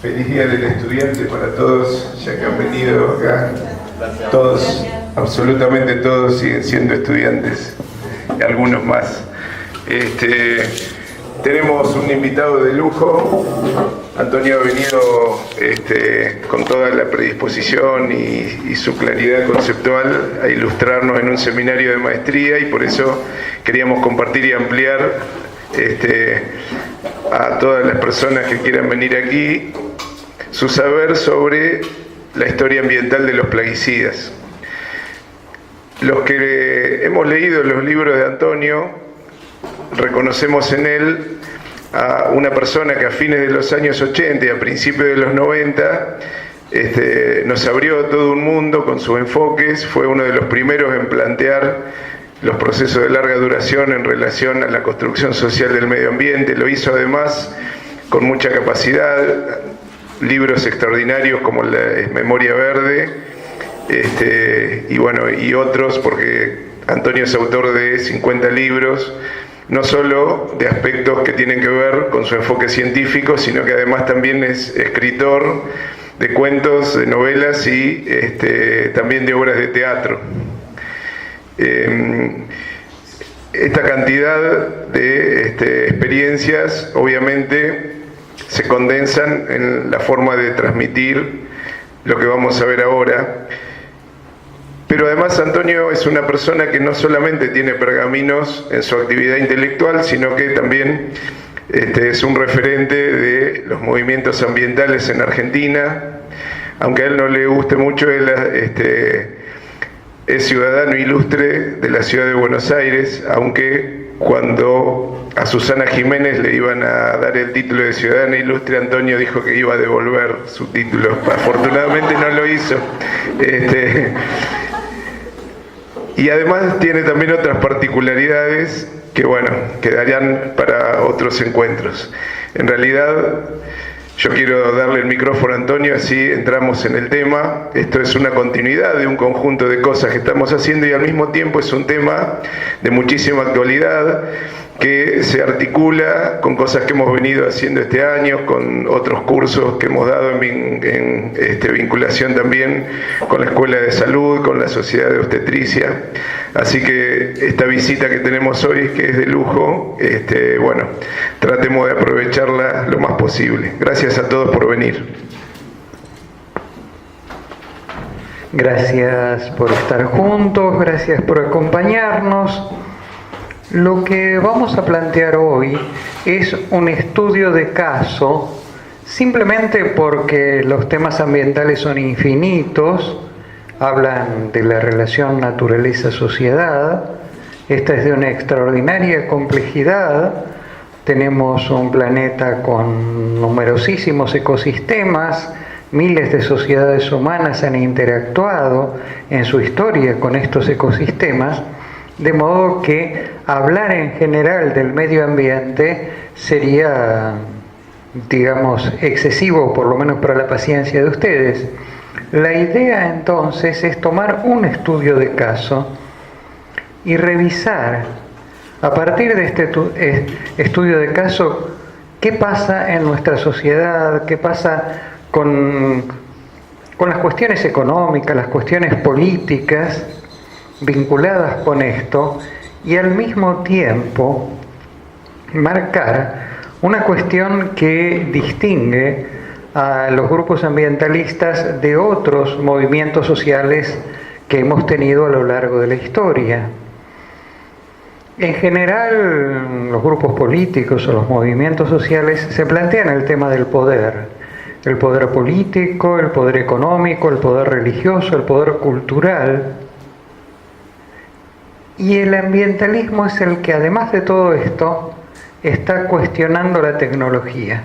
Feliz Día del Estudiante para todos, ya que han venido acá. Todos, absolutamente todos siguen siendo estudiantes, y algunos más. Tenemos un invitado de lujo. Antonio ha venido con toda la predisposición y su claridad conceptual a ilustrarnos en un seminario de maestría, y por eso queríamos compartir y ampliar a todas las personas que quieran venir aquí su saber sobre la historia ambiental de los plaguicidas. Los que hemos leído los libros de Antonio reconocemos en él a una persona que a fines de los años 80 y a principios de los 90 nos abrió todo un mundo con sus enfoques. Fue uno de los primeros en plantear los procesos de larga duración en relación a la construcción social del medio ambiente. Lo hizo además con mucha capacidad, libros extraordinarios como la Memoria Verde, y otros, porque Antonio es autor de 50 libros, no solo de aspectos que tienen que ver con su enfoque científico, sino que además también es escritor de cuentos, de novelas y también de obras de teatro. Esta cantidad de experiencias obviamente se condensan en la forma de transmitir lo que vamos a ver ahora. Pero además Antonio es una persona que no solamente tiene pergaminos en su actividad intelectual, sino que también es un referente de los movimientos ambientales en Argentina. Aunque a él no le guste mucho, él es ciudadano ilustre de la ciudad de Buenos Aires, aunque cuando a Susana Jiménez le iban a dar el título de ciudadana ilustre, Antonio dijo que iba a devolver su título. Afortunadamente no lo hizo. Y además tiene también otras particularidades que, quedarían para otros encuentros. En realidad, yo quiero darle el micrófono a Antonio, así entramos en el tema. Esto es una continuidad de un conjunto de cosas que estamos haciendo, y al mismo tiempo es un tema de muchísima actualidad que se articula con cosas que hemos venido haciendo este año, con otros cursos que hemos dado en vinculación también con la Escuela de Salud, con la Sociedad de Obstetricia. Así que esta visita que tenemos hoy, que es de lujo, tratemos de aprovecharla lo más posible. Gracias a todos por venir. Gracias por estar juntos, gracias por acompañarnos. Lo que vamos a plantear hoy es un estudio de caso, simplemente porque los temas ambientales son infinitos, hablan de la relación naturaleza-sociedad. Esta es de una extraordinaria complejidad. Tenemos un planeta con numerosísimos ecosistemas, miles de sociedades humanas han interactuado en su historia con estos ecosistemas, de modo que hablar en general del medio ambiente sería, excesivo, por lo menos para la paciencia de ustedes. La idea entonces es tomar un estudio de caso y revisar, a partir de este estudio de caso, qué pasa en nuestra sociedad, qué pasa con las cuestiones económicas, las cuestiones políticas vinculadas con esto, y al mismo tiempo marcar una cuestión que distingue a los grupos ambientalistas de otros movimientos sociales que hemos tenido a lo largo de la historia. En general, los grupos políticos o los movimientos sociales se plantean el tema del poder político, el poder económico, el poder religioso, el poder cultural. Y el ambientalismo es el que, además de todo esto, está cuestionando la tecnología.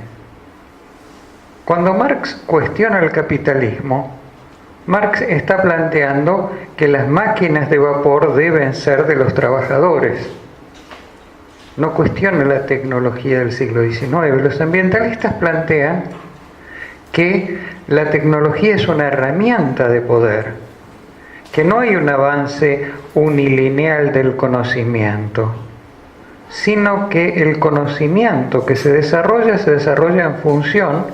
Cuando Marx cuestiona el capitalismo, Marx está planteando que las máquinas de vapor deben ser de los trabajadores. No cuestiona la tecnología del siglo XIX. Los ambientalistas plantean que la tecnología es una herramienta de poder, que no hay un avance unilineal del conocimiento, sino que el conocimiento que se desarrolla en función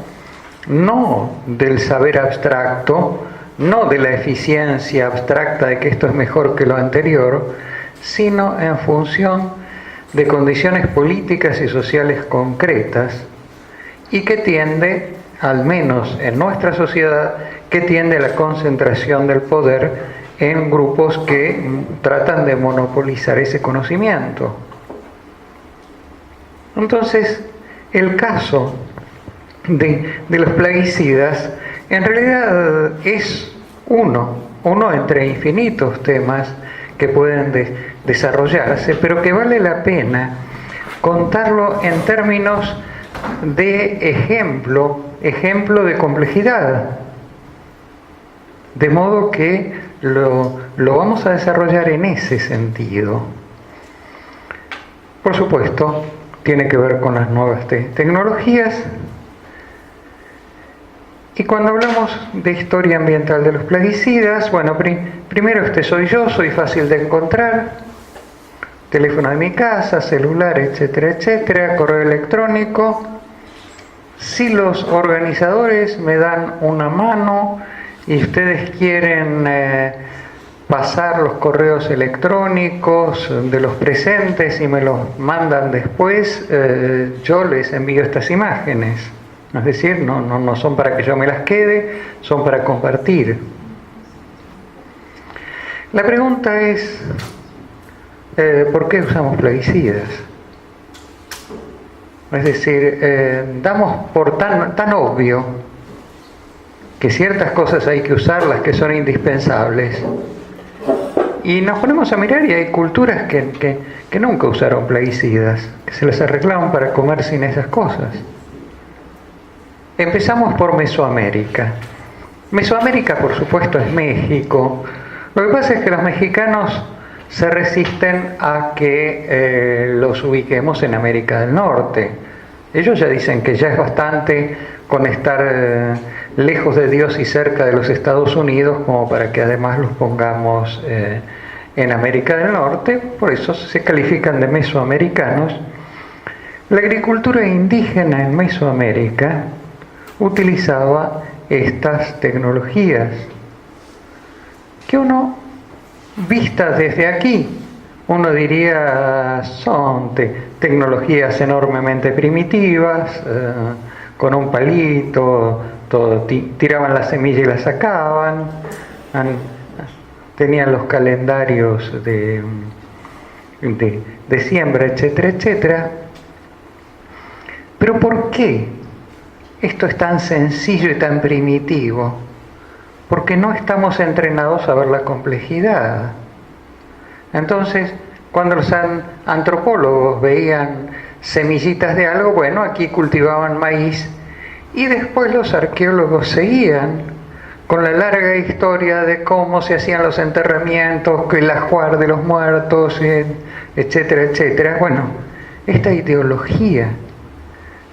no del saber abstracto, no de la eficiencia abstracta de que esto es mejor que lo anterior, sino en función de condiciones políticas y sociales concretas y que tiende, al menos en nuestra sociedad, que tiende a la concentración del poder en grupos que tratan de monopolizar ese conocimiento. Entonces, el caso de los plaguicidas en realidad es uno entre infinitos temas que pueden desarrollarse, pero que vale la pena contarlo en términos de ejemplo de complejidad. De modo que lo vamos a desarrollar en ese sentido. Por supuesto, tiene que ver con las nuevas tecnologías. Y cuando hablamos de historia ambiental de los plaguicidas, bueno, primero soy yo, soy fácil de encontrar, teléfono de mi casa, celular, etcétera, etcétera, correo electrónico. Si los organizadores me dan una mano y ustedes quieren pasar los correos electrónicos de los presentes y me los mandan después, yo les envío estas imágenes. Es decir, no son para que yo me las quede, son para compartir. La pregunta es, ¿por qué usamos plaguicidas? Es decir, damos por tan obvio que ciertas cosas hay que usarlas, que son indispensables. Y nos ponemos a mirar y hay culturas que nunca usaron plaguicidas, que se las arreglaron para comer sin esas cosas. Empezamos por Mesoamérica. Mesoamérica, por supuesto, es México. Lo que pasa es que los mexicanos se resisten a que los ubiquemos en América del Norte. Ellos ya dicen que ya es bastante con estar lejos de Dios y cerca de los Estados Unidos como para que además los pongamos en América del Norte. Por eso se califican de mesoamericanos. La agricultura indígena en Mesoamérica utilizaba estas tecnologías que uno, vistas desde aquí, uno diría son tecnologías enormemente primitivas, con un palito, tiraban la semilla y la sacaban, tenían los calendarios de siembra, etcétera, etcétera. Pero ¿por qué esto es tan sencillo y tan primitivo? Porque no estamos entrenados a ver la complejidad. Entonces, cuando los antropólogos veían semillitas de algo, bueno, aquí cultivaban maíz, y después los arqueólogos seguían con la larga historia de cómo se hacían los enterramientos, el ajuar de los muertos, etcétera, etcétera. Bueno, esta ideología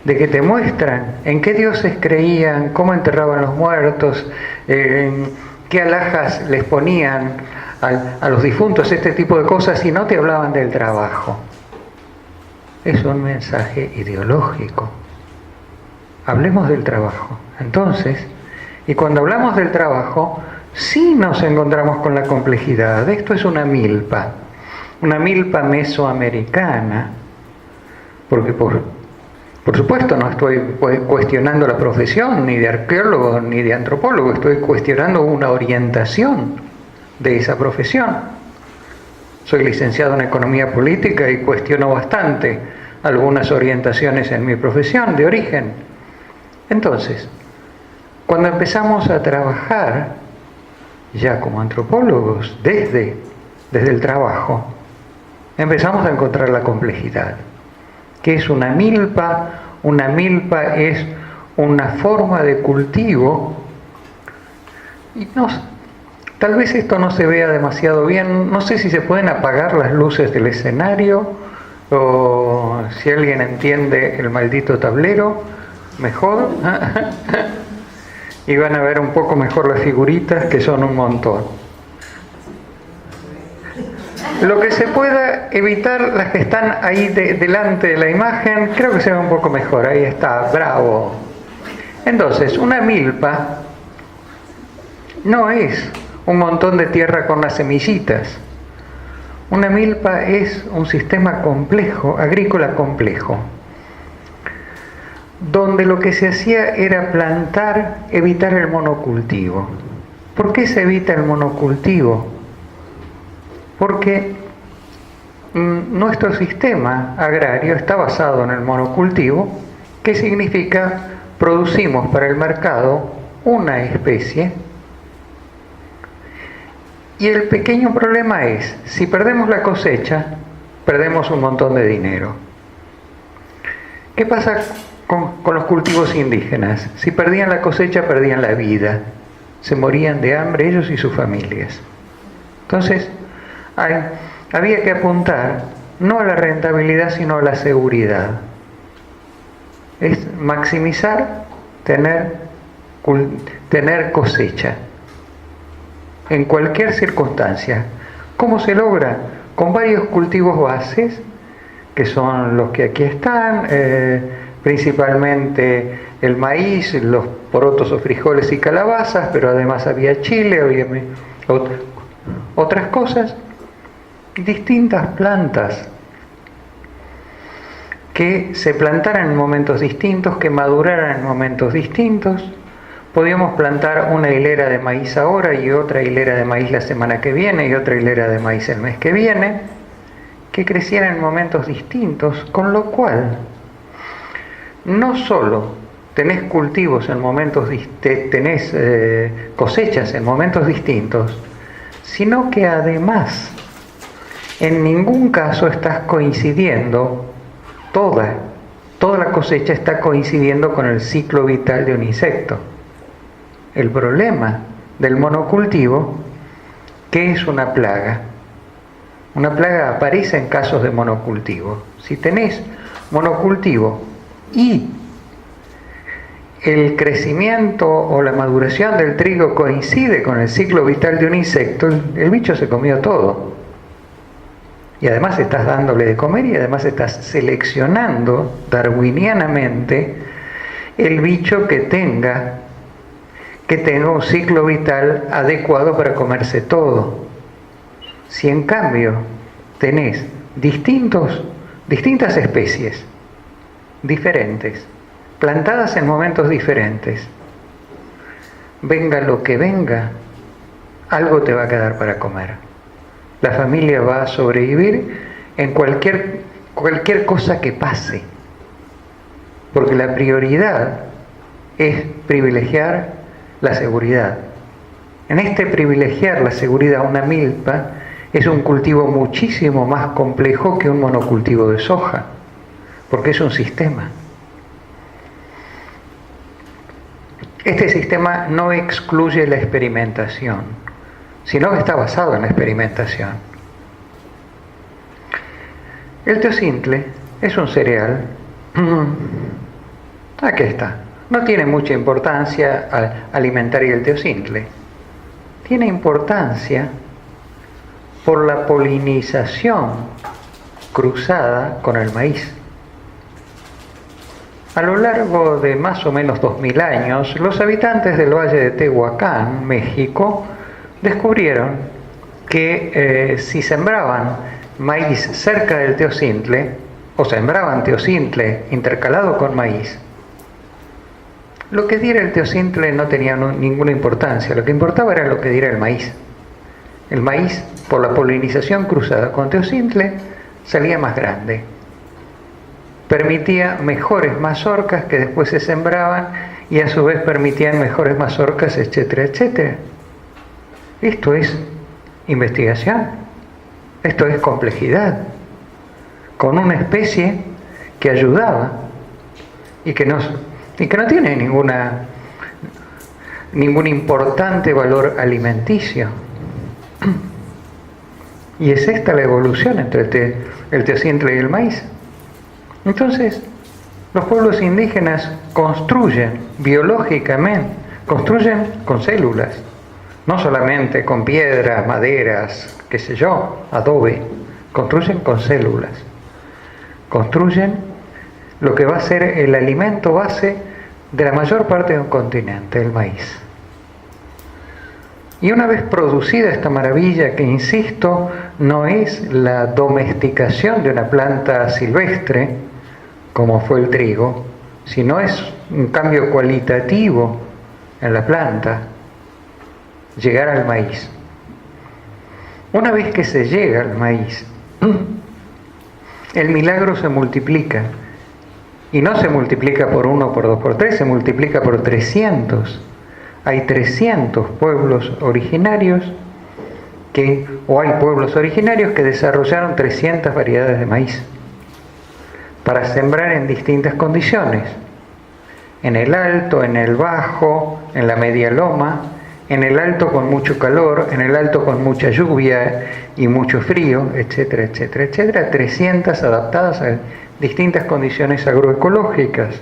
de que te muestran en qué dioses creían, cómo enterraban los muertos, qué alhajas les ponían a los difuntos, este tipo de cosas, y no te hablaban del trabajo. Es un mensaje ideológico. Hablemos del trabajo. Entonces, y cuando hablamos del trabajo, sí nos encontramos con la complejidad. Esto es una milpa mesoamericana, porque por supuesto no estoy cuestionando la profesión ni de arqueólogo ni de antropólogo, estoy cuestionando una orientación de esa profesión. Soy licenciado en economía política y cuestiono bastante algunas orientaciones en mi profesión de origen. Entonces, cuando empezamos a trabajar ya como antropólogos desde el trabajo, empezamos a encontrar la complejidad. ¿Qué es una milpa? Una milpa es una forma de cultivo. Y tal vez esto no se vea demasiado bien. No sé si se pueden apagar las luces del escenario o si alguien entiende el maldito tablero, mejor. Y van a ver un poco mejor las figuritas, que son un montón. Lo que se pueda evitar, las que están ahí delante de la imagen, creo que se ve un poco mejor. Ahí está, bravo. Entonces, una milpa no es un montón de tierra con las semillitas. Una milpa es un sistema complejo, agrícola complejo, donde lo que se hacía era plantar, evitar el monocultivo. ¿Por qué se evita el monocultivo? Porque nuestro sistema agrario está basado en el monocultivo, que significa producimos para el mercado una especie, y el pequeño problema es, si perdemos la cosecha, perdemos un montón de dinero. ¿Qué pasa con los cultivos indígenas? Si perdían la cosecha, perdían la vida. Se morían de hambre ellos y sus familias. Entonces, había que apuntar no a la rentabilidad, sino a la seguridad. Es maximizar, tener cosecha en cualquier circunstancia. ¿Cómo se logra? Con varios cultivos bases, que son los que aquí están, principalmente el maíz, los porotos o frijoles y calabazas, pero además había chile, había otras cosas, distintas plantas que se plantaran en momentos distintos, que maduraran en momentos distintos. Podíamos plantar una hilera de maíz ahora y otra hilera de maíz la semana que viene y otra hilera de maíz el mes que viene, que crecieran en momentos distintos, con lo cual no solo tenés cultivos en momentos, tenés cosechas en momentos distintos, sino que además en ningún caso estás coincidiendo, toda la cosecha está coincidiendo con el ciclo vital de un insecto. El problema del monocultivo, ¿qué es una plaga? Una plaga aparece en casos de monocultivo. Si tenés monocultivo y el crecimiento o la maduración del trigo coincide con el ciclo vital de un insecto, el bicho se comió todo. Y además estás dándole de comer y además estás seleccionando darwinianamente el bicho que tenga un ciclo vital adecuado para comerse todo. Si en cambio tenés distintas especies diferentes, plantadas en momentos diferentes, venga lo que venga, algo te va a quedar para comer. La familia va a sobrevivir en cualquier cosa que pase, porque la prioridad es privilegiar la seguridad. En este privilegiar la seguridad, una milpa es un cultivo muchísimo más complejo que un monocultivo de soja, porque es un sistema. Este sistema no excluye la experimentación, sino que está basado en la experimentación. El teocintle es un cereal. Aquí está. No tiene mucha importancia alimentaria el teocintle. Tiene importancia por la polinización cruzada con el maíz. A lo largo de más o menos 2000 años, los habitantes del Valle de Tehuacán, México, descubrieron que si sembraban maíz cerca del teocintle, o sembraban teocintle intercalado con maíz, lo que diera el teocintle no tenía ninguna importancia. Lo que importaba era lo que diera el maíz. El maíz, por la polinización cruzada con teocintle, salía más grande. Permitía mejores mazorcas que después se sembraban y a su vez permitían mejores mazorcas, etcétera, etcétera. Esto es investigación. Esto es complejidad. Con una especie que ayudaba y que no tiene ningún importante valor alimenticio. Y es esta la evolución entre el teocintle y el maíz. Entonces, los pueblos indígenas construyen biológicamente, construyen con células, no solamente con piedras, maderas, qué sé yo, adobe, construyen con células, construyen lo que va a ser el alimento base de la mayor parte de un continente, el maíz. Y una vez producida esta maravilla, que insisto, no es la domesticación de una planta silvestre, como fue el trigo, sino es un cambio cualitativo en la planta, llegar al maíz. Una vez que se llega al maíz, el milagro se multiplica. Y no se multiplica por 1, por 2, por 3, se multiplica por 300. Hay 300 pueblos originarios hay pueblos originarios que desarrollaron 300 variedades de maíz para sembrar en distintas condiciones. En el alto, en el bajo, en la media loma, en el alto con mucho calor, en el alto con mucha lluvia y mucho frío, etcétera, etcétera, etcétera. 300 adaptadas a distintas condiciones agroecológicas.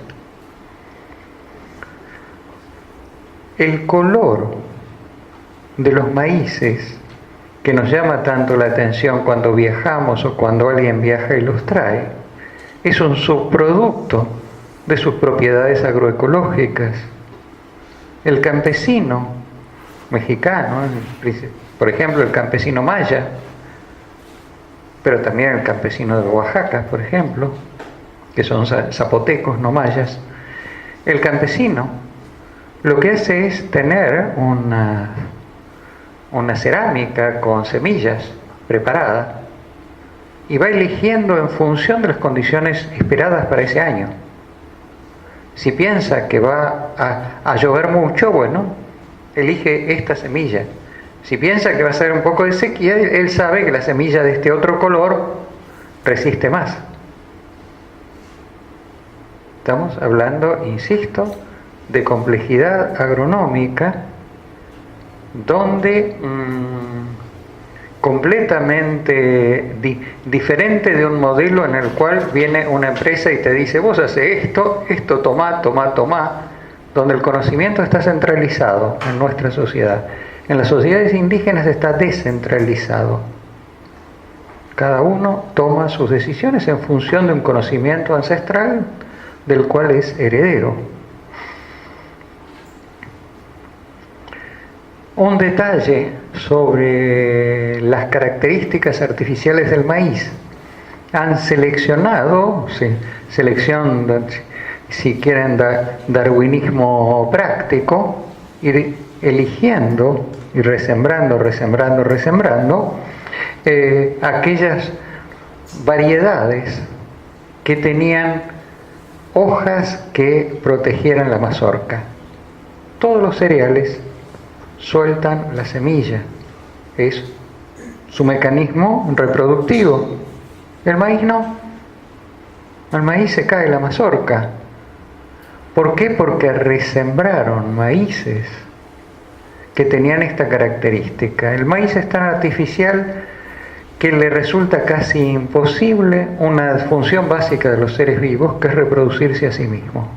El color de los maíces, que nos llama tanto la atención cuando viajamos o cuando alguien viaja y los trae, es un subproducto de sus propiedades agroecológicas. El campesino mexicano, por ejemplo el campesino maya, pero también el campesino de Oaxaca, por ejemplo, que son zapotecos, no mayas, el campesino lo que hace es tener una cerámica con semillas preparada y va eligiendo en función de las condiciones esperadas para ese año. Si piensa que va a llover mucho, bueno, elige esta semilla. Si piensa que va a ser un poco de sequía, él sabe que la semilla de este otro color resiste más. Estamos hablando, insisto, de complejidad agronómica, donde completamente diferente de un modelo en el cual viene una empresa y te dice, vos haces esto, tomá, donde el conocimiento está centralizado en nuestra sociedad. En las sociedades indígenas está descentralizado. Cada uno toma sus decisiones en función de un conocimiento ancestral del cual es heredero. Un detalle sobre las características artificiales del maíz. Han seleccionado, selección, si quieren, darwinismo práctico, ir eligiendo y resembrando aquellas variedades que tenían hojas que protegieran la mazorca. Todos los cereales sueltan la semilla, es su mecanismo reproductivo. El maíz no, al maíz se cae la mazorca. ¿Por qué? Porque resembraron maíces que tenían esta característica. El maíz es tan artificial que le resulta casi imposible una función básica de los seres vivos, que es reproducirse a sí mismo.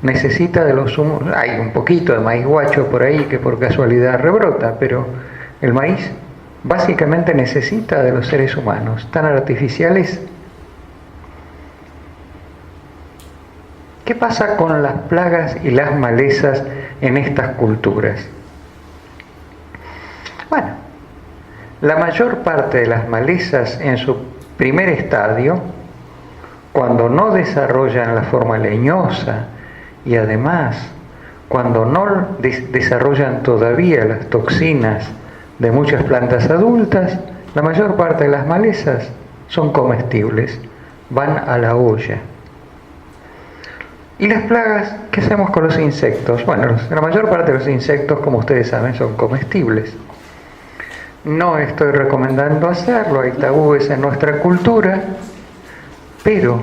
Necesita de los humos. Hay un poquito de maíz guacho por ahí que por casualidad rebrota, pero el maíz básicamente necesita de los seres humanos, tan artificiales. ¿Qué pasa con las plagas y las malezas en estas culturas? Bueno, la mayor parte de las malezas en su primer estadio, cuando no desarrollan la forma leñosa y además cuando no desarrollan todavía las toxinas de muchas plantas adultas, la mayor parte de las malezas son comestibles, van a la olla. ¿Y las plagas? ¿Qué hacemos con los insectos? Bueno, la mayor parte de los insectos, como ustedes saben, son comestibles. No estoy recomendando hacerlo, hay tabúes en nuestra cultura, pero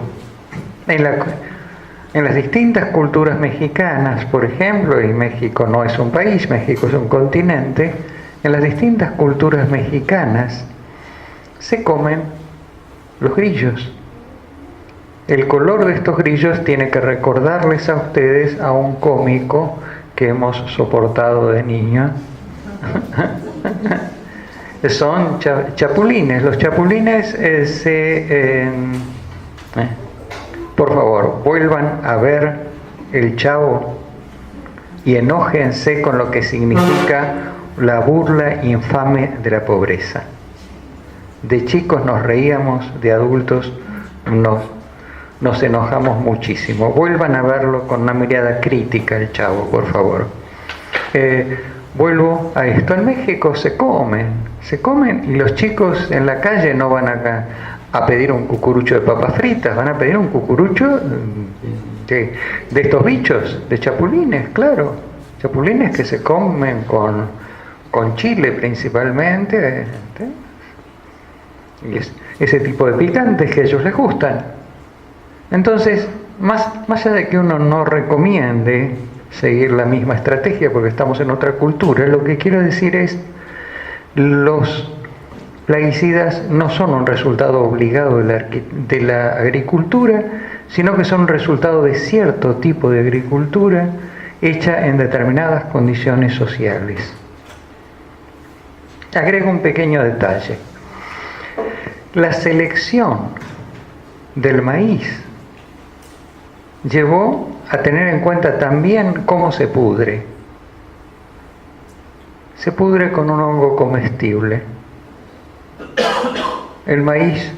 en las distintas culturas mexicanas, por ejemplo, y México no es un país, México es un continente, en las distintas culturas mexicanas se comen los grillos. El color de estos grillos tiene que recordarles a ustedes a un cómico que hemos soportado de niño. Son chapulines. Los chapulines por favor, vuelvan a ver el Chavo y enójense con lo que significa la burla infame de la pobreza. De chicos nos reíamos, de adultos nos enojamos muchísimo. Vuelvan a verlo con una mirada crítica el Chavo, por favor. Vuelvo a esto. En México se comen y los chicos en la calle no van a pedir un cucurucho de papas fritas, van a pedir un cucurucho de estos bichos, de chapulines, claro. Chapulines que se comen con chile principalmente, y ese tipo de picantes que a ellos les gustan. Entonces, más allá de que uno no recomiende seguir la misma estrategia porque estamos en otra cultura, lo que quiero decir es, los plaguicidas no son un resultado obligado de la agricultura, sino que son un resultado de cierto tipo de agricultura hecha en determinadas condiciones sociales. Agrego un pequeño detalle. La selección del maíz llevó a tener en cuenta también cómo se pudre. Se pudre con un hongo comestible. El maíz,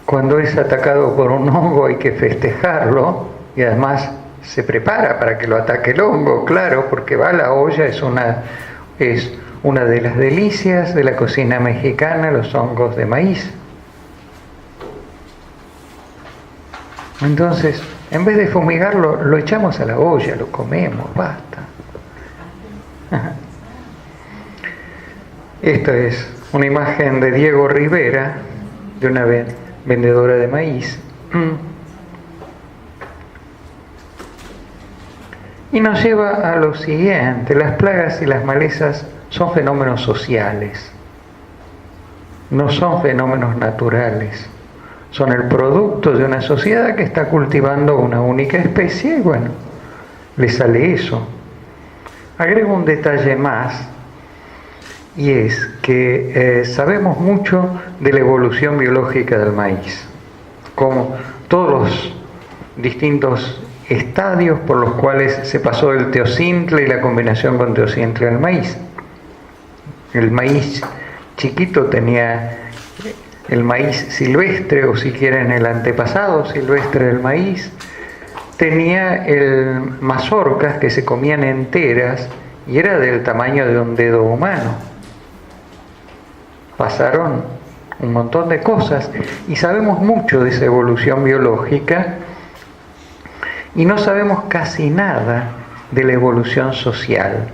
cuando es atacado por un hongo, hay que festejarlo, y además se prepara para que lo ataque el hongo, claro, porque va a la olla, es una de las delicias de la cocina mexicana, los hongos de maíz. Entonces, en vez de fumigarlo, lo echamos a la olla, lo comemos, basta. Esta es una imagen de Diego Rivera, de una vendedora de maíz. Y nos lleva a lo siguiente: las plagas y las malezas son fenómenos sociales, no son fenómenos naturales. Son el producto de una sociedad que está cultivando una única especie y bueno, le sale eso. Agrego un detalle más, y es que sabemos mucho de la evolución biológica del maíz, como todos los distintos estadios por los cuales se pasó el teocintle y la combinación con teocintle al maíz. El maíz chiquito tenía el maíz silvestre, o si quieren el antepasado silvestre del maíz, tenía mazorcas que se comían enteras y era del tamaño de un dedo humano. Pasaron un montón de cosas y sabemos mucho de esa evolución biológica, y no sabemos casi nada de la evolución social.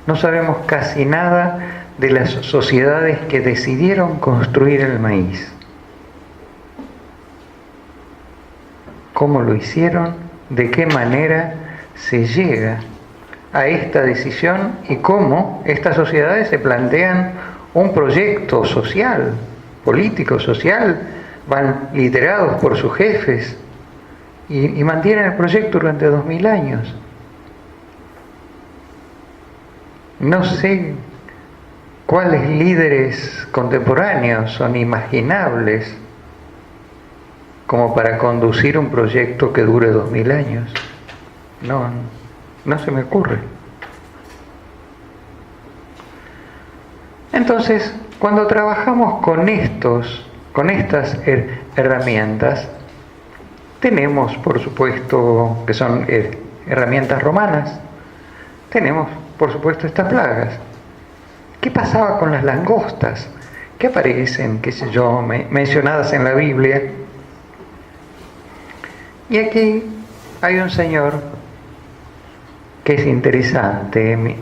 No sabemos casi nada de las sociedades que decidieron construir el maíz. ¿Cómo lo hicieron? ¿De qué manera se llega a esta decisión? ¿Y cómo estas sociedades se plantean un proyecto social, político, social? Van liderados por sus jefes y mantienen el proyecto durante 2000 años. No sé cuáles líderes contemporáneos son imaginables como para conducir un proyecto que dure 2000 años. No se me ocurre. Entonces, cuando trabajamos con estas herramientas, tenemos, por supuesto, que son herramientas romanas, tenemos, por supuesto, estas plagas. ¿Qué pasaba con las langostas? Que aparecen, qué sé yo, mencionadas en la Biblia. Y aquí hay un señor que es interesante.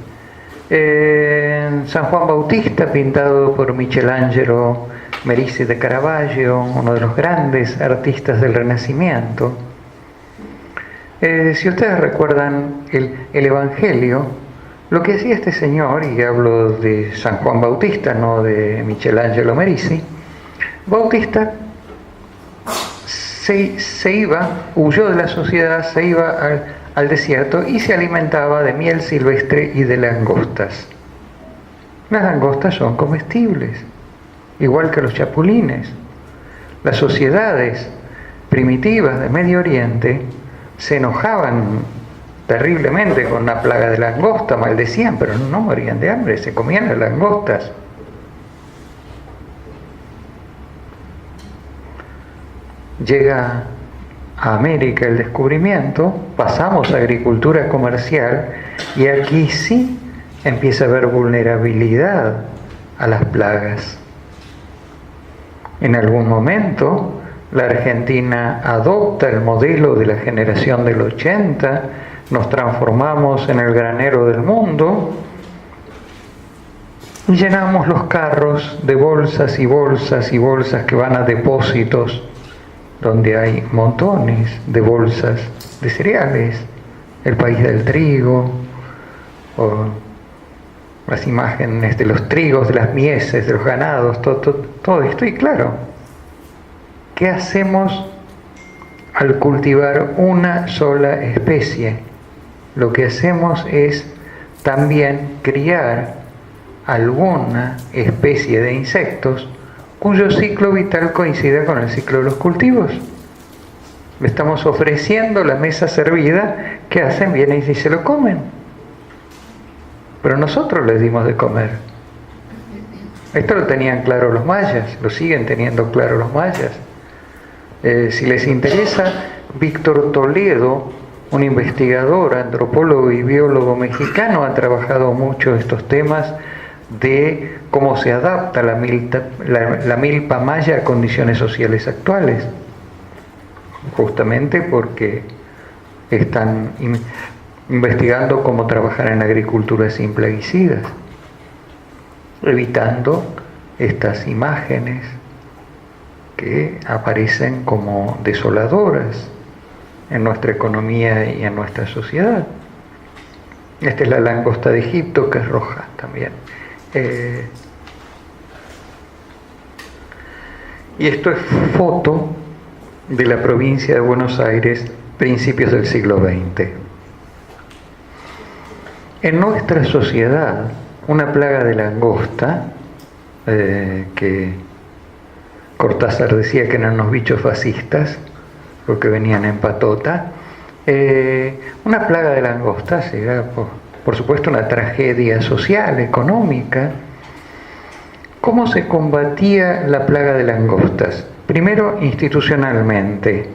San Juan Bautista, pintado por Michelangelo Merisi de Caravaggio, uno de los grandes artistas del Renacimiento. Si ustedes recuerdan el Evangelio, lo que hacía este señor, y hablo de San Juan Bautista, no de Michelangelo Merisi, Bautista huyó de la sociedad, se iba al desierto y se alimentaba de miel silvestre y de langostas. Las langostas son comestibles, igual que los chapulines. Las sociedades primitivas de Medio Oriente se enojaban terriblemente con una plaga de langosta, maldecían, pero no morían de hambre, se comían las langostas. Llega a América el descubrimiento, pasamos a agricultura comercial y aquí sí empieza a haber vulnerabilidad a las plagas. En algún momento la Argentina adopta el modelo de la generación del 80, nos transformamos en el granero del mundo y llenamos los carros de bolsas y bolsas y bolsas que van a depósitos donde hay montones de bolsas de cereales, el país del trigo, o las imágenes de los trigos, de las mieses, de los ganados, todo esto. Y claro, ¿qué hacemos al cultivar una sola especie? Lo que hacemos es también criar alguna especie de insectos cuyo ciclo vital coincida con el ciclo de los cultivos. Le estamos ofreciendo la mesa servida, que hacen, vienen y se lo comen. Pero nosotros les dimos de comer. Esto lo tenían claro los mayas, lo siguen teniendo claro los mayas. Si les interesa, Víctor Toledo, un investigador, antropólogo y biólogo mexicano, ha trabajado mucho estos temas de cómo se adapta la milpa maya a condiciones sociales actuales, justamente porque están investigando cómo trabajar en agricultura sin plaguicidas, evitando estas imágenes que aparecen como desoladoras en nuestra economía y en nuestra sociedad. Esta es la langosta de Egipto, que es roja también. Y esto es foto de la provincia de Buenos Aires, principios del siglo XX. En nuestra sociedad, una plaga de langosta, que Cortázar decía que eran unos bichos fascistas, porque venían en patota, una plaga de langostas era, por supuesto, una tragedia social, económica. ¿Cómo se combatía la plaga de langostas? Primero, institucionalmente.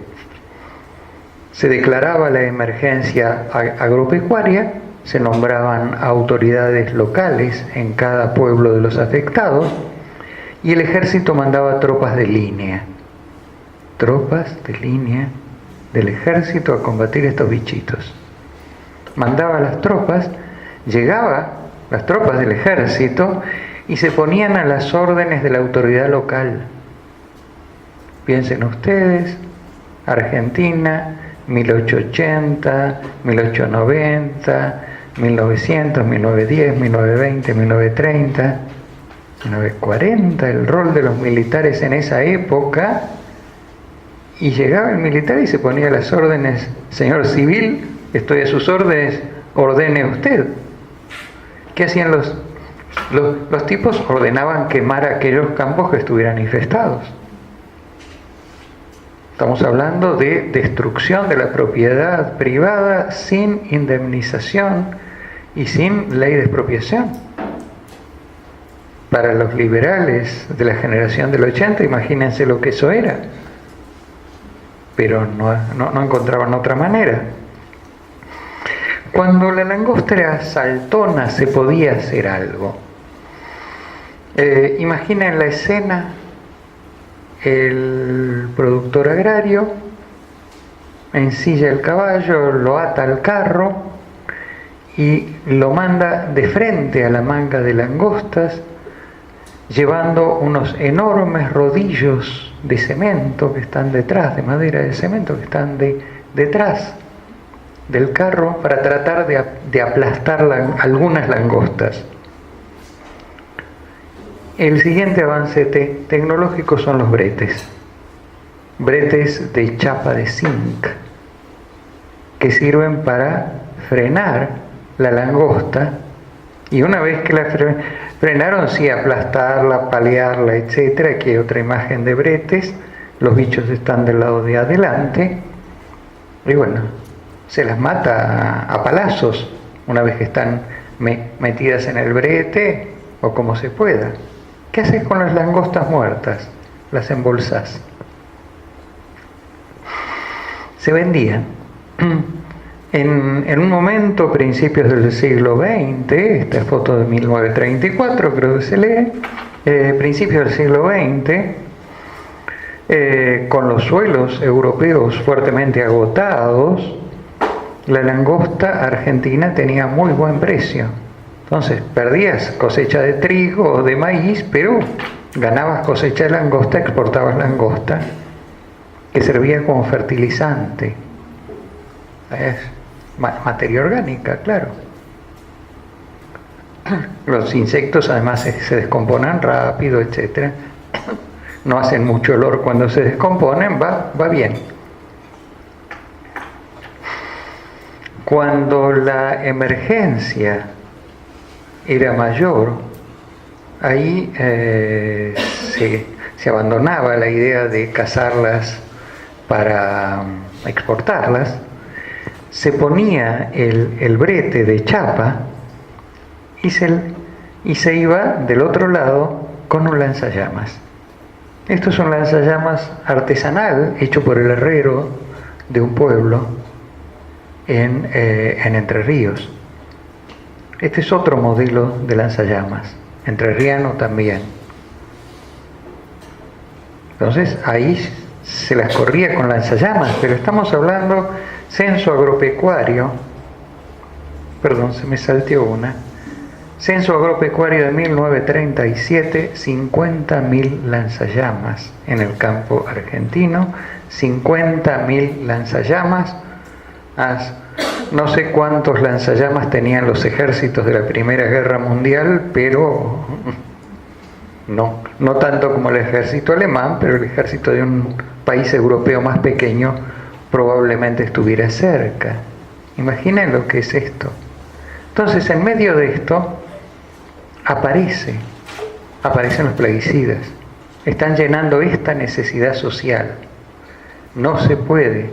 Se declaraba la emergencia agropecuaria, se nombraban autoridades locales en cada pueblo de los afectados y el ejército mandaba tropas de línea del ejército a combatir estos bichitos. Mandaba las tropas, llegaban las tropas del ejército y se ponían a las órdenes de la autoridad local. Piensen ustedes, Argentina, 1880, 1890, 1900, 1910, 1920, 1930, 1940, el rol de los militares en esa época. Y llegaba el militar y se ponía a las órdenes: señor civil, estoy a sus órdenes, ordene usted. ¿Qué hacían los tipos? Ordenaban quemar aquellos campos que estuvieran infestados. Estamos hablando de destrucción de la propiedad privada sin indemnización y sin ley de expropiación. Para los liberales de la generación del 80, imagínense lo que eso era. Pero no encontraban otra manera. Cuando la langosta era saltona se podía hacer algo. Imaginen la escena: el productor agrario ensilla el caballo, lo ata al carro y lo manda de frente a la manga de langostas, llevando unos enormes rodillos de cemento que están detrás, de madera de cemento que están detrás del carro, para tratar de aplastar algunas langostas. El siguiente avance tecnológico son los bretes de chapa de zinc, que sirven para frenar la langosta, y una vez que la frenaron, sí, aplastarla, palearla, etcétera. Aquí hay otra imagen de bretes, los bichos están del lado de adelante, y bueno, se las mata a palazos una vez que están metidas en el brete o como se pueda. ¿Qué haces con las langostas muertas? Las embolsás. Se vendían. En un momento, principios del siglo XX, esta es foto de 1934, creo que se lee, principios del siglo XX, con los suelos europeos fuertemente agotados, la langosta argentina tenía muy buen precio. Entonces, perdías cosecha de trigo o de maíz, pero ganabas cosecha de langosta, exportabas langosta, que servía como fertilizante. Es materia orgánica, claro. Los insectos además se descomponen rápido, etc. No hacen mucho olor cuando se descomponen, va bien. Cuando la emergencia era mayor, ahí se abandonaba la idea de cazarlas para exportarlas, se ponía el brete de chapa y se iba del otro lado con un lanzallamas. Esto es un lanzallamas artesanal hecho por el herrero de un pueblo en Entre Ríos. Este es otro modelo de lanzallamas, entrerriano también. Entonces ahí se las corría con lanzallamas, pero estamos hablando censo agropecuario, perdón, se me salteó una, censo agropecuario de 1937, 50.000 lanzallamas en el campo argentino, 50.000 lanzallamas. No sé cuántos lanzallamas tenían los ejércitos de la Primera Guerra Mundial, pero no tanto como el ejército alemán, pero el ejército de un país europeo más pequeño probablemente estuviera cerca. Imaginen lo que es esto. Entonces, en medio de esto, aparecen los plaguicidas. Están llenando esta necesidad social. No se puede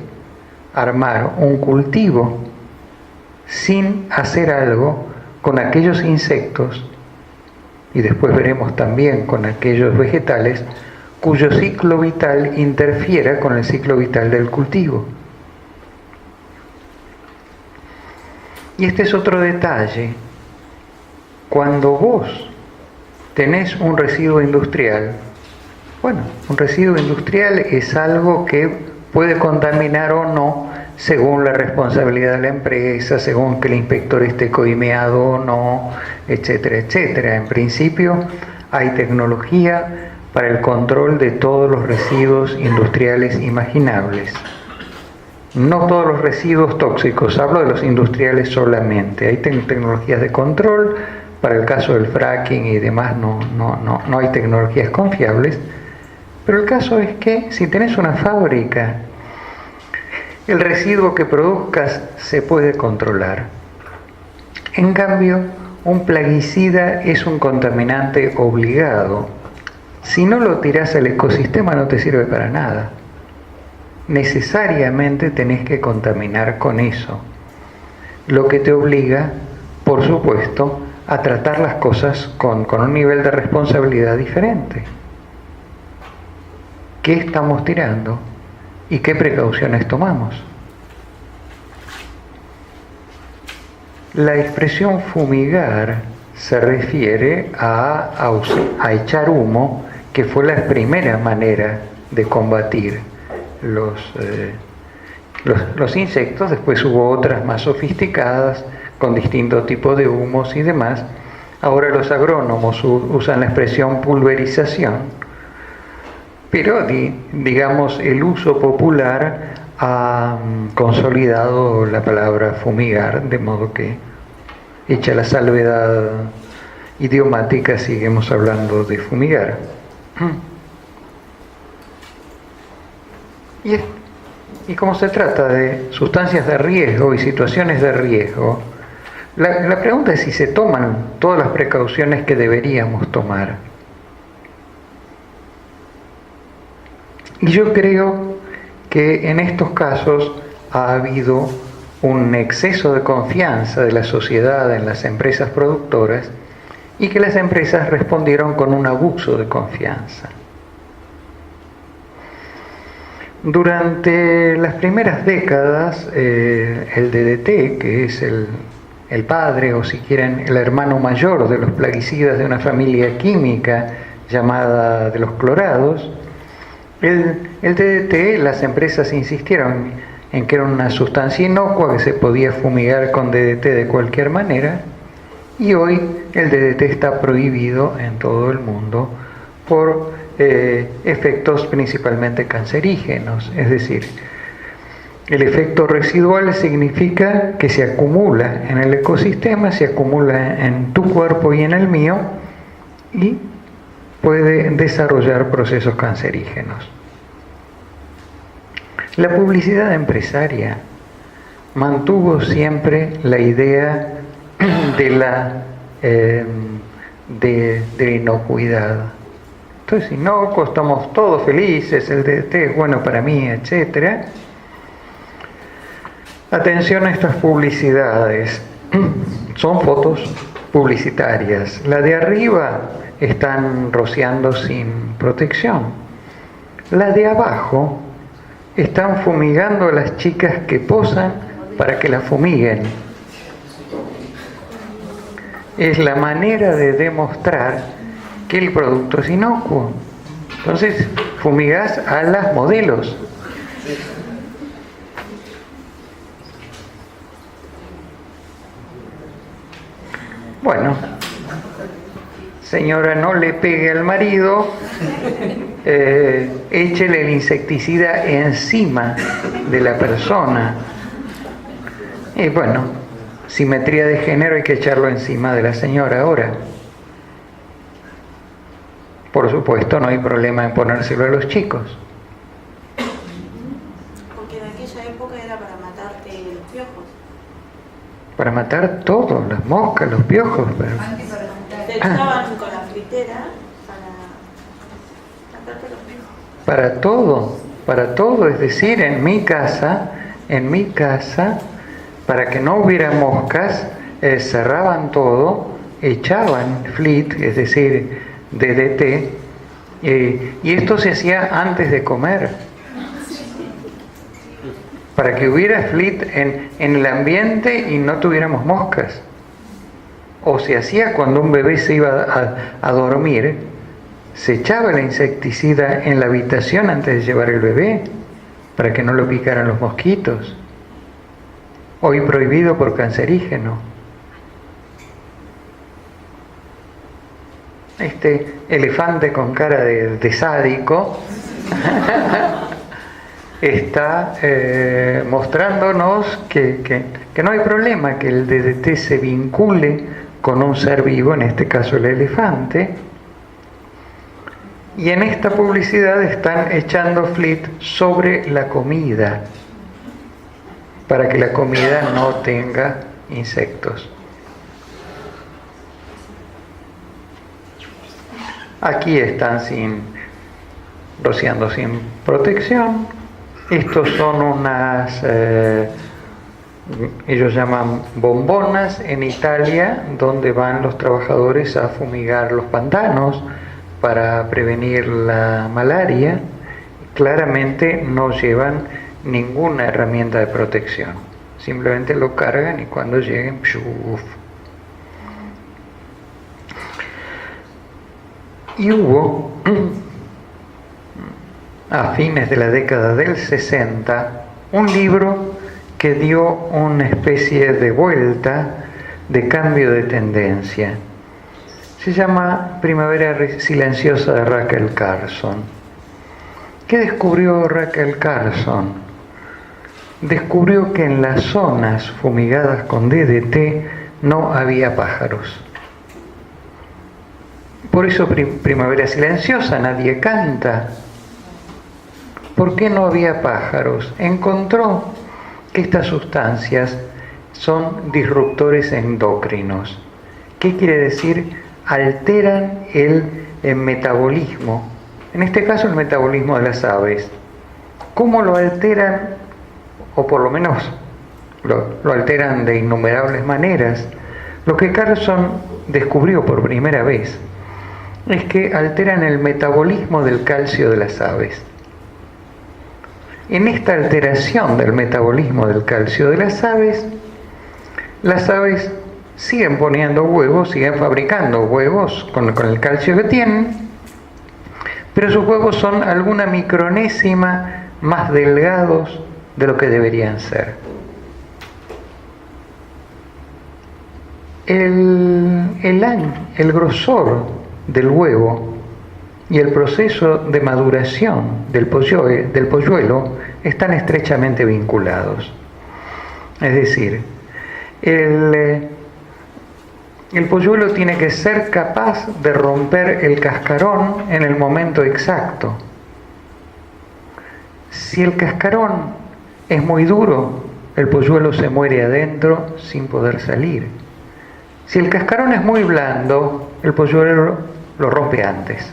armar un cultivo sin hacer algo con aquellos insectos, y después veremos también con aquellos vegetales, cuyo ciclo vital interfiera con el ciclo vital del cultivo. Y este es otro detalle. Cuando vos tenés un residuo industrial, un residuo industrial es algo que puede contaminar o no según la responsabilidad de la empresa, según que el inspector esté coimeado o no, etcétera, etcétera. En principio hay tecnología para el control de todos los residuos industriales imaginables. No todos los residuos tóxicos, hablo de los industriales solamente. Hay tecnologías de control, para el caso del fracking y demás no hay tecnologías confiables, pero el caso es que si tenés una fábrica, el residuo que produzcas se puede controlar. En cambio, un plaguicida es un contaminante obligado. Si no lo tirás al ecosistema no te sirve para nada. Necesariamente tenés que contaminar con eso. Lo que te obliga, por supuesto, a tratar las cosas con un nivel de responsabilidad diferente. ¿Qué estamos tirando? ¿Y qué precauciones tomamos? La expresión fumigar se refiere a echar humo, que fue la primera manera de combatir los insectos. Después hubo otras más sofisticadas, con distintos tipos de humos y demás. Ahora los agrónomos usan la expresión pulverización, pero digamos el uso popular ha consolidado la palabra fumigar, de modo que, hecha la salvedad idiomática, seguimos hablando de fumigar. Y como se trata de sustancias de riesgo y situaciones de riesgo, la pregunta es si se toman todas las precauciones que deberíamos tomar. Y yo creo que en estos casos ha habido un exceso de confianza de la sociedad en las empresas productoras y que las empresas respondieron con un abuso de confianza. Durante las primeras décadas, el DDT, que es el padre o si quieren el hermano mayor de los plaguicidas de una familia química llamada de los clorados, el DDT, las empresas insistieron en que era una sustancia inocua que se podía fumigar con DDT de cualquier manera, y hoy el DDT está prohibido en todo el mundo por efectos principalmente cancerígenos. Es decir, el efecto residual significa que se acumula en el ecosistema, se acumula en tu cuerpo y en el mío, y puede desarrollar procesos cancerígenos. La publicidad empresaria mantuvo siempre la idea de la inocuidad. Entonces, inocuo, estamos todos felices, el DDT es bueno para mí, etc. Atención a estas publicidades. Son fotos publicitarias. La de arriba están rociando sin protección. La de abajo están fumigando a las chicas que posan para que las fumiguen. Es la manera de demostrar que el producto es inocuo. Entonces, fumigás a las modelos. Bueno, señora, no le pegue al marido, échele el insecticida encima de la persona. Y bueno, simetría de género, hay que echarlo encima de la señora ahora. Por supuesto, no hay problema en ponérselo a los chicos. Porque en aquella época era para matarte los piojos. Para matar todo, las moscas, los piojos. Pero... Te echaban con la fritera para matarte los piojos. Para todo, es decir, en mi casa, para que no hubiera moscas, cerraban todo, echaban flit, es decir, DDT, y esto se hacía antes de comer, para que hubiera flit en el ambiente y no tuviéramos moscas. O se hacía cuando un bebé se iba a dormir, se echaba el insecticida en la habitación antes de llevar el bebé, para que no lo picaran los mosquitos. Hoy prohibido por cancerígeno. Este elefante con cara de sádico está mostrándonos que no hay problema que el DDT se vincule con un ser vivo, en este caso el elefante, y en esta publicidad están echando flit sobre la comida para que la comida no tenga insectos. Aquí están rociando sin protección. Estos son unas, ellos llaman bombonas en Italia, donde van los trabajadores a fumigar los pantanos para prevenir la malaria. Claramente no llevan ninguna herramienta de protección. Simplemente lo cargan y cuando lleguen, ¡pshuf! Y hubo, a fines de la década del 60, un libro que dio una especie de vuelta, de cambio de tendencia. Se llama Primavera Silenciosa de Rachel Carson. ¿Qué descubrió Rachel Carson? Descubrió que en las zonas fumigadas con DDT no había pájaros. Por eso Primavera Silenciosa, nadie canta. ¿Por qué no había pájaros? Encontró que estas sustancias son disruptores endocrinos. ¿Qué quiere decir? Alteran el metabolismo, en este caso el metabolismo de las aves. ¿Cómo lo alteran? O por lo menos lo alteran de innumerables maneras. Lo que Carlson descubrió por primera vez es que alteran el metabolismo del calcio de las aves. En esta alteración del metabolismo del calcio de las aves siguen poniendo huevos, siguen fabricando huevos con el calcio que tienen, pero sus huevos son alguna micronésima más delgados de lo que deberían ser. El grosor del huevo y el proceso de maduración del polluelo están estrechamente vinculados. Es decir, el polluelo tiene que ser capaz de romper el cascarón en el momento exacto. Si el cascarón es muy duro, el polluelo se muere adentro sin poder salir. Si el cascarón es muy blando, el polluelo lo rompe antes,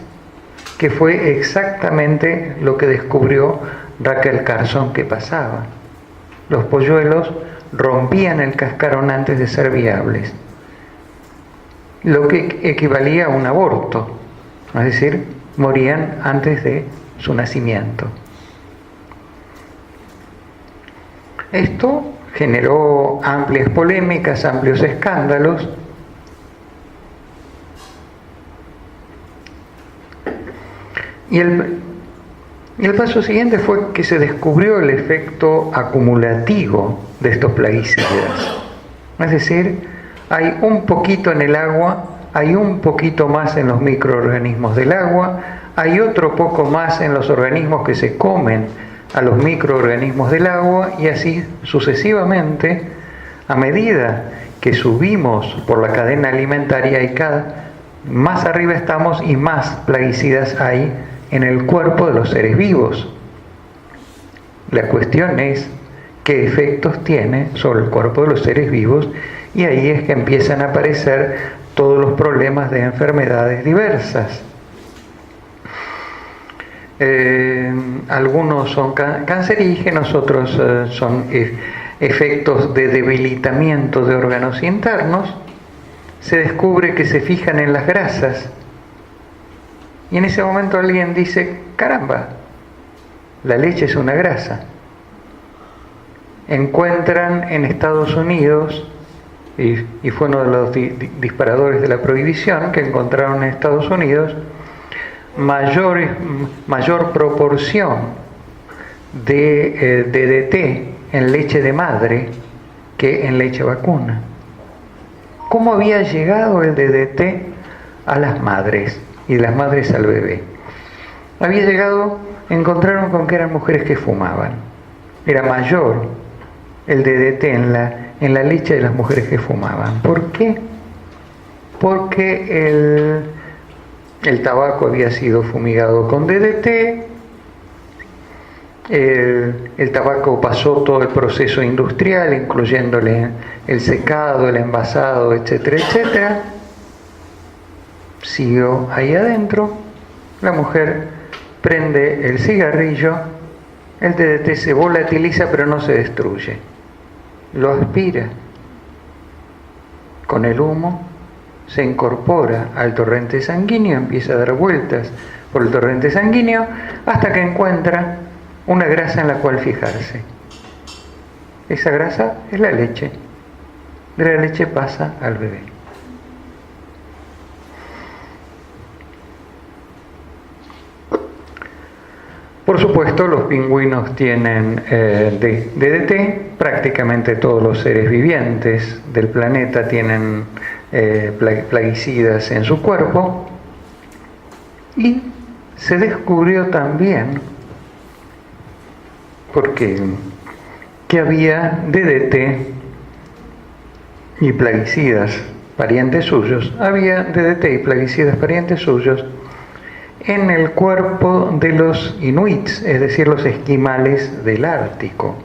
que fue exactamente lo que descubrió Rachel Carson que pasaba. Los polluelos rompían el cascarón antes de ser viables, lo que equivalía a un aborto, es decir, morían antes de su nacimiento. Esto generó amplias polémicas, amplios escándalos. Y el paso siguiente fue que se descubrió el efecto acumulativo de estos plaguicidas. Es decir, hay un poquito en el agua, hay un poquito más en los microorganismos del agua, hay otro poco más en los organismos que se comen a los microorganismos del agua, y así sucesivamente, a medida que subimos por la cadena alimentaria y cada más arriba estamos y más plaguicidas hay en el cuerpo de los seres vivos. La cuestión es qué efectos tiene sobre el cuerpo de los seres vivos, y ahí es que empiezan a aparecer todos los problemas de enfermedades diversas. Algunos son cancerígenos, otros son efectos de debilitamiento de órganos internos. Se descubre que se fijan en las grasas, y en ese momento alguien dice: caramba, la leche es una grasa. Encuentran en Estados Unidos, y fue uno de los disparadores de la prohibición, que encontraron en Estados Unidos mayor proporción de DDT en leche de madre que en leche vacuna. ¿Cómo había llegado el DDT a las madres y las madres al bebé? Había llegado, encontraron con que eran mujeres que fumaban. Era mayor el DDT en la leche de las mujeres que fumaban. ¿Por qué? Porque el tabaco había sido fumigado con DDT, el tabaco pasó todo el proceso industrial, incluyéndole el secado, el envasado, etcétera, etcétera. Siguió ahí adentro, la mujer prende el cigarrillo, el DDT se volatiliza pero no se destruye, lo aspira. Con el humo se incorpora al torrente sanguíneo, empieza a dar vueltas por el torrente sanguíneo hasta que encuentra una grasa en la cual fijarse. Esa grasa es la leche. De la leche pasa al bebé. Por supuesto, los pingüinos tienen DDT, prácticamente todos los seres vivientes del planeta tienen plaguicidas en su cuerpo, y se descubrió también que había DDT y plaguicidas parientes suyos, en el cuerpo de los inuits, es decir, los esquimales del Ártico.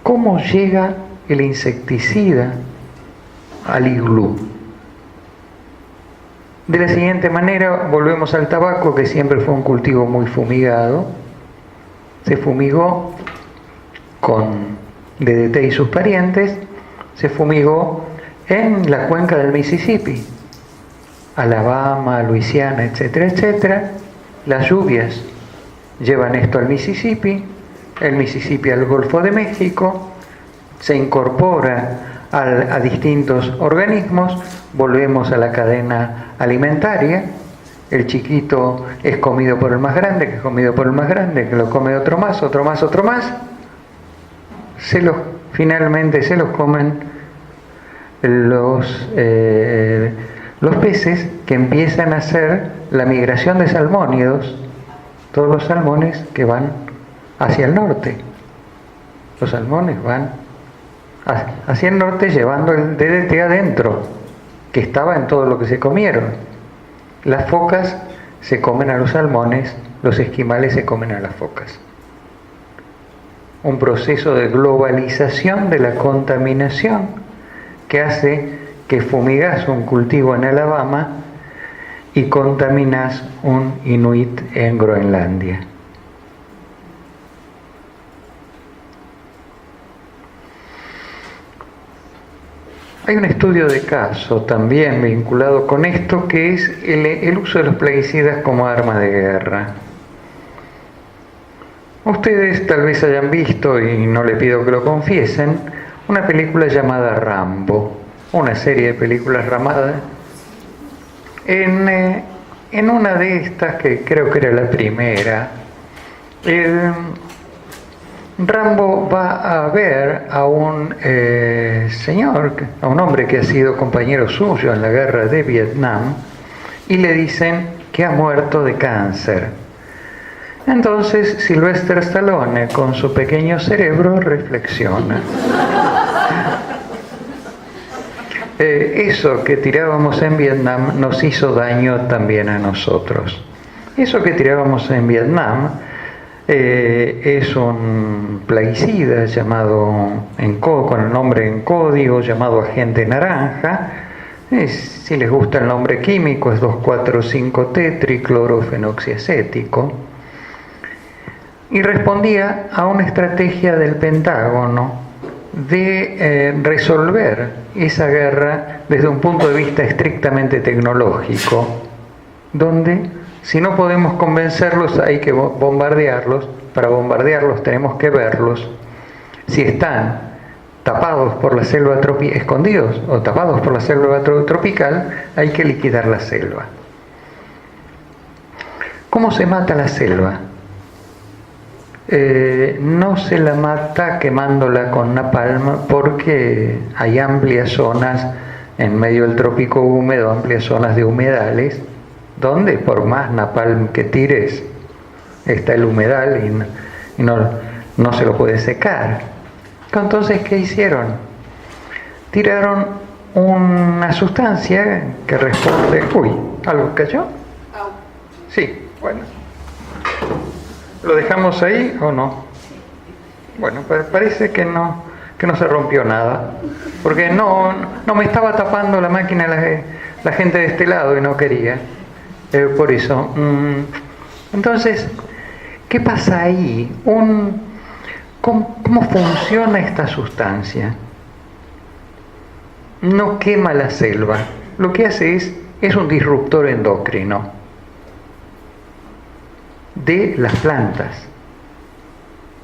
¿Cómo llega el insecticida al iglú? De la siguiente manera, volvemos al tabaco, que siempre fue un cultivo muy fumigado. Se fumigó con DDT y sus parientes, se fumigó en la cuenca del Mississippi, Alabama, Luisiana, etcétera, etcétera. Las lluvias llevan esto al Mississippi, el Mississippi al Golfo de México, se incorpora a distintos organismos, volvemos a la cadena alimentaria, el chiquito es comido por el más grande, que es comido por el más grande, que lo come otro más, otro más, otro más, finalmente se los comen los peces, que empiezan a hacer la migración de salmónidos, todos los salmones que van hacia el norte. Los salmones van hacia el norte llevando el DDT adentro, que estaba en todo lo que se comieron. Las focas se comen a los salmones, los esquimales se comen a las focas. Un proceso de globalización de la contaminación que hace que fumigas un cultivo en Alabama y contaminas un inuit en Groenlandia. Hay un estudio de caso también vinculado con esto, que es el uso de los plaguicidas como arma de guerra. Ustedes tal vez hayan visto, y no le pido que lo confiesen, una película llamada Rambo, una serie de películas ramadas. En una de estas, que creo que era la primera, Rambo va a ver a un señor, a un hombre que ha sido compañero suyo en la guerra de Vietnam, y le dicen que ha muerto de cáncer. Entonces Sylvester Stallone, con su pequeño cerebro, reflexiona. Eso que tirábamos en Vietnam nos hizo daño también a nosotros. Eso que tirábamos en Vietnam es un plaguicida llamado con el nombre en código, llamado agente naranja. Si les gusta el nombre químico, es 2,4,5-tetriclorofenoxiacético. Y respondía a una estrategia del Pentágono de resolver esa guerra desde un punto de vista estrictamente tecnológico, donde si no podemos convencerlos hay que bombardearlos. Para bombardearlos tenemos que verlos. Si están tapados por la selva tropical, escondidos o tapados por la selva tropical, hay que liquidar la selva. ¿Cómo se mata la selva? No se la mata quemándola con napalm, porque hay amplias zonas en medio del trópico húmedo, amplias zonas de humedales, donde por más napalm que tires está el humedal y no se lo puede secar. Entonces, ¿qué hicieron? Tiraron una sustancia que responde... Uy, ¿algo cayó? Sí, bueno. ¿Lo dejamos ahí o no? Bueno, parece que no se rompió nada, porque no me estaba tapando la máquina la gente de este lado y no quería. Por eso. Entonces, ¿qué pasa ahí? ¿Cómo funciona esta sustancia? No quema la selva. Lo que hace es un disruptor endocrino de las plantas.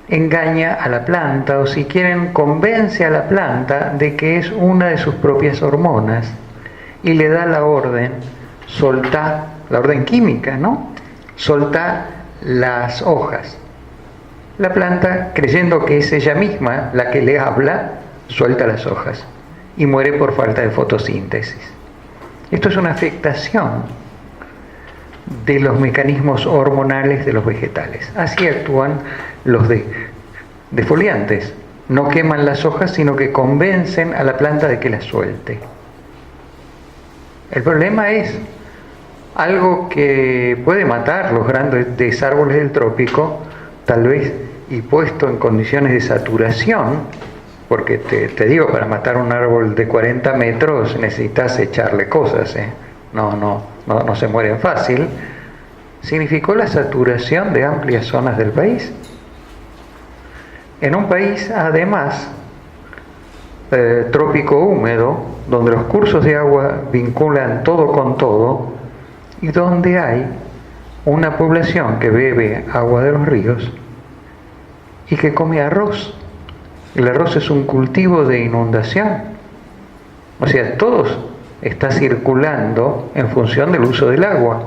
Engaña a la planta, o si quieren, convence a la planta de que es una de sus propias hormonas y le da la orden, soltá, la orden química, ¿no? Soltá las hojas. La planta, creyendo que es ella misma la que le habla, suelta las hojas y muere por falta de fotosíntesis. Esto es una afectación de los mecanismos hormonales de los vegetales. Así actúan los defoliantes. No queman las hojas, sino que convencen a la planta de que las suelte. El problema es algo que puede matar los grandes árboles del trópico, tal vez, y puesto en condiciones de saturación, porque te digo, para matar un árbol de 40 metros necesitas echarle cosas, no se mueren fácil. Significó la saturación de amplias zonas del país. En un país, además, trópico húmedo, donde los cursos de agua vinculan todo con todo y donde hay una población que bebe agua de los ríos y que come arroz. El arroz es un cultivo de inundación. O sea, todo está circulando en función del uso del agua.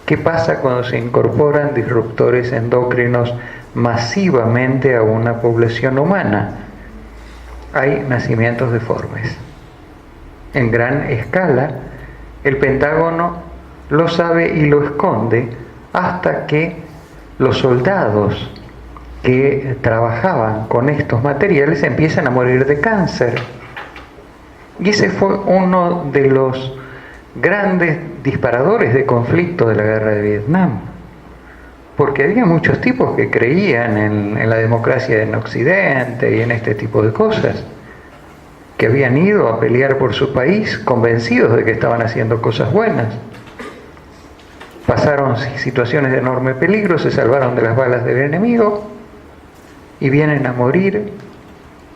¿Qué pasa cuando se incorporan disruptores endocrinos masivamente a una población humana? Hay nacimientos deformes. En gran escala, el Pentágono lo sabe y lo esconde hasta que los soldados que trabajaban con estos materiales empiezan a morir de cáncer. Y ese fue uno de los grandes disparadores de conflicto de la guerra de Vietnam. Porque había muchos tipos que creían en la democracia en Occidente y en este tipo de cosas, que habían ido a pelear por su país convencidos de que estaban haciendo cosas buenas. Pasaron situaciones de enorme peligro, se salvaron de las balas del enemigo y vienen a morir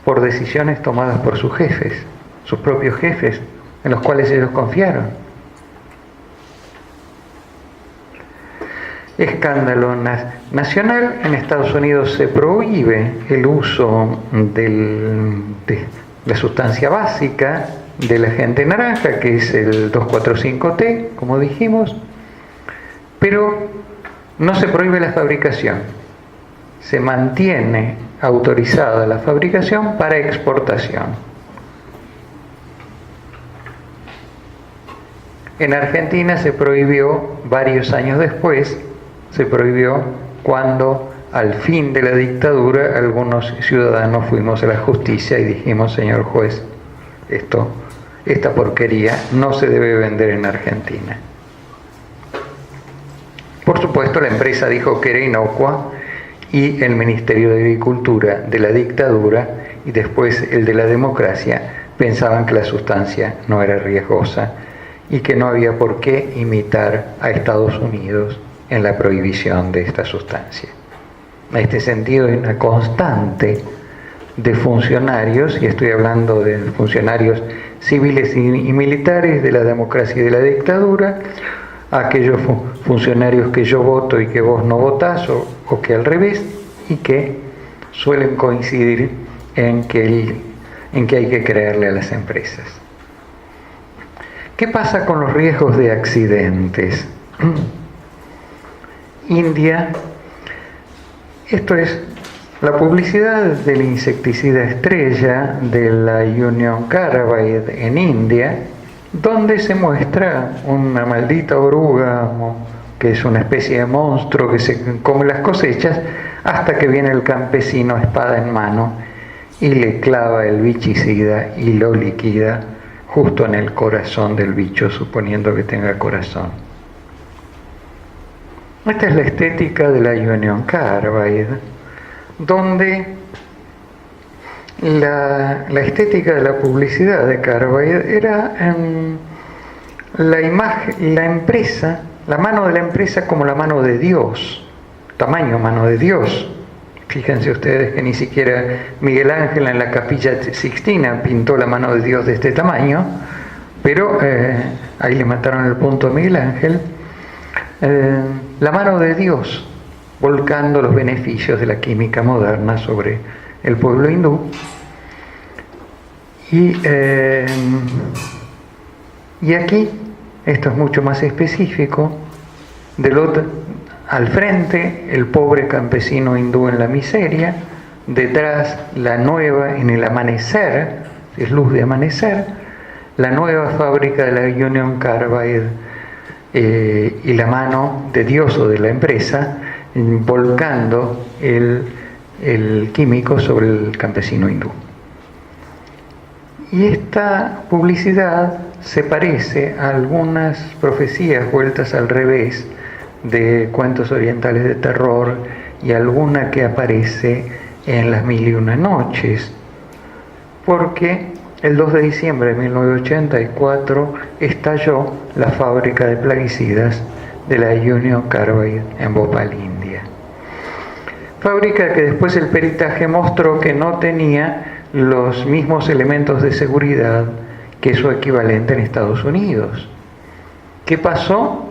por decisiones tomadas por sus jefes, sus propios jefes, en los cuales ellos confiaron. Escándalo nacional. En Estados Unidos se prohíbe el uso de la sustancia básica del agente naranja, que es el 2,4,5-T, como dijimos, pero no se prohíbe la fabricación. Se mantiene autorizada la fabricación para exportación. En Argentina se prohibió varios años después, se prohibió cuando al fin de la dictadura algunos ciudadanos fuimos a la justicia y dijimos: señor juez, esta porquería no se debe vender en Argentina. Por supuesto, la empresa dijo que era inocua y el Ministerio de Agricultura de la dictadura y después el de la democracia pensaban que la sustancia no era riesgosa y que no había por qué imitar a Estados Unidos en la prohibición de esta sustancia. En este sentido hay una constante de funcionarios, y estoy hablando de funcionarios civiles y militares de la democracia y de la dictadura, aquellos funcionarios que yo voto y que vos no votás, o que al revés, y que suelen coincidir en que hay que creerle a las empresas. ¿Qué pasa con los riesgos de accidentes? India, esto es la publicidad del insecticida estrella de la Union Carbide en India, donde se muestra una maldita oruga que es una especie de monstruo que se come las cosechas, hasta que viene el campesino espada en mano y le clava el bichicida y lo liquida justo en el corazón del bicho, suponiendo que tenga corazón. Esta es la estética de la Union Carbide, donde la estética de la publicidad de Carbide era la imagen, la empresa, la mano de la empresa como la mano de Dios, tamaño mano de Dios. Fíjense ustedes que ni siquiera Miguel Ángel en la Capilla Sixtina pintó la mano de Dios de este tamaño, pero ahí le mataron el punto a Miguel Ángel. La mano de Dios volcando los beneficios de la química moderna sobre el pueblo hindú. Y aquí, esto es mucho más específico, al frente el pobre campesino hindú en la miseria, detrás la nueva, en el amanecer, es luz de amanecer, la nueva fábrica de la Union Carbide y la mano de Dios o de la empresa volcando el químico sobre el campesino hindú. Y esta publicidad se parece a algunas profecías vueltas al revés de cuentos orientales de terror y alguna que aparece en Las Mil y Una Noches, porque el 2 de diciembre de 1984 estalló la fábrica de plaguicidas de la Union Carbide en Bhopal, India. Fábrica que después el peritaje mostró que no tenía los mismos elementos de seguridad que su equivalente en Estados Unidos. ¿Qué pasó?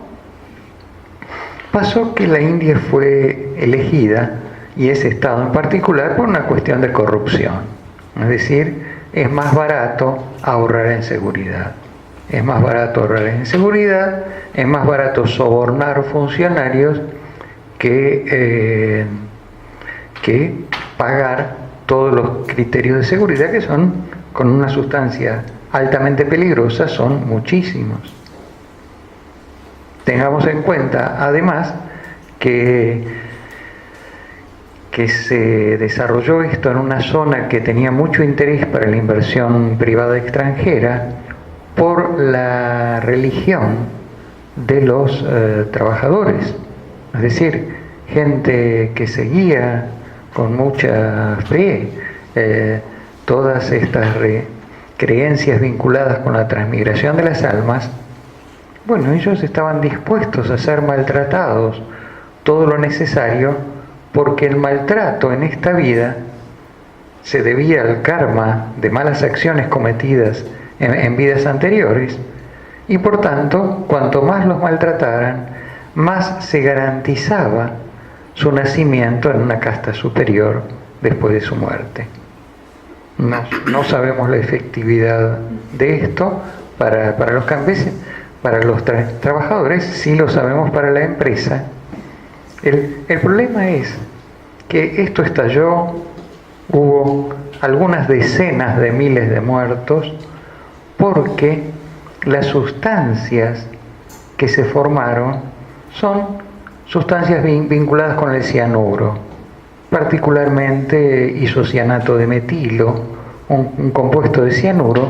Pasó que la India fue elegida, y ese estado en particular, por una cuestión de corrupción. Es decir, es más barato ahorrar en seguridad. Es más barato ahorrar en seguridad, es más barato sobornar funcionarios que pagar todos los criterios de seguridad, que son, con una sustancia altamente peligrosa, son muchísimos. Tengamos en cuenta, además, que se desarrolló esto en una zona que tenía mucho interés para la inversión privada extranjera por la religión de los trabajadores. Es decir, gente que seguía con mucha fe todas estas creencias vinculadas con la transmigración de las almas. Bueno, ellos estaban dispuestos a ser maltratados todo lo necesario, porque el maltrato en esta vida se debía al karma de malas acciones cometidas en vidas anteriores, y por tanto, cuanto más los maltrataran, más se garantizaba su nacimiento en una casta superior después de su muerte. No sabemos la efectividad de esto para los campesinos, para los trabajadores, sí lo sabemos para la empresa. El problema es que esto estalló, hubo algunas decenas de miles de muertos, porque las sustancias que se formaron son sustancias vinculadas con el cianuro, particularmente isocianato de metilo, un compuesto de cianuro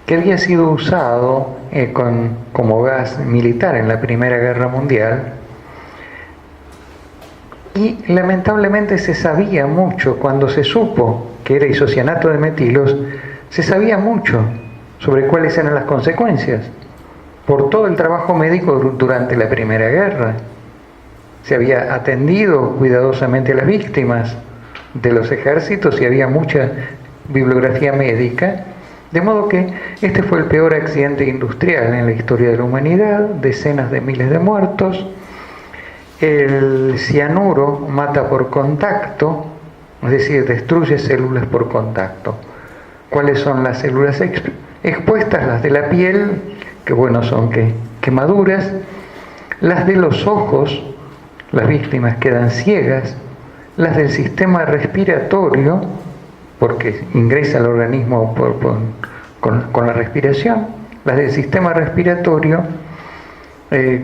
que había sido usado como gas militar en la Primera Guerra Mundial. Y lamentablemente se sabía mucho, cuando se supo que era isocianato de metilos, se sabía mucho sobre cuáles eran las consecuencias, por todo el trabajo médico durante la Primera Guerra. Se había atendido cuidadosamente a las víctimas de los ejércitos y había mucha bibliografía médica, de modo que este fue el peor accidente industrial en la historia de la humanidad, decenas de miles de muertos. El cianuro mata por contacto, es decir, destruye células por contacto. ¿Cuáles son las células expuestas? Las de la piel, que bueno, son quemaduras. Las de los ojos, las víctimas quedan ciegas. Las del sistema respiratorio, porque ingresa al organismo con la respiración. Las del sistema respiratorio,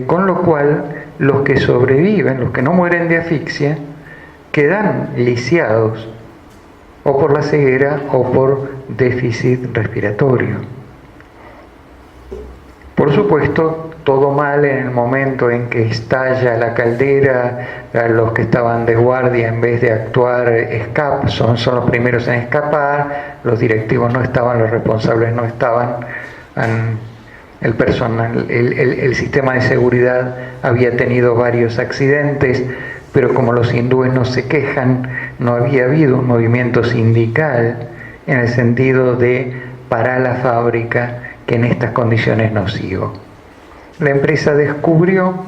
con lo cual los que sobreviven, los que no mueren de asfixia, quedan lisiados o por la ceguera o por déficit respiratorio. Por supuesto, todo mal en el momento en que estalla la caldera. Los que estaban de guardia, en vez de actuar, son los primeros en escapar. Los directivos no estaban, los responsables no estaban. El personal, el sistema de seguridad había tenido varios accidentes, pero como los hindúes no se quejan, no había habido un movimiento sindical en el sentido de parar la fábrica, que en estas condiciones no sigo. La empresa descubrió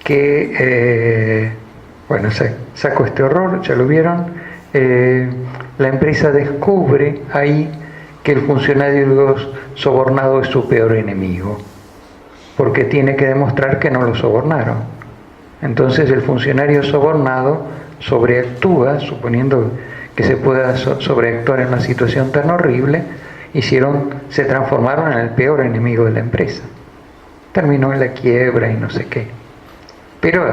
que, saco este horror, ya lo vieron, la empresa descubre ahí que el funcionario sobornado es su peor enemigo, porque tiene que demostrar que no lo sobornaron. Entonces el funcionario sobornado sobreactúa, suponiendo que se pueda sobreactuar en una situación tan horrible, se transformaron en el peor enemigo de la empresa. Terminó en la quiebra y no sé qué. Pero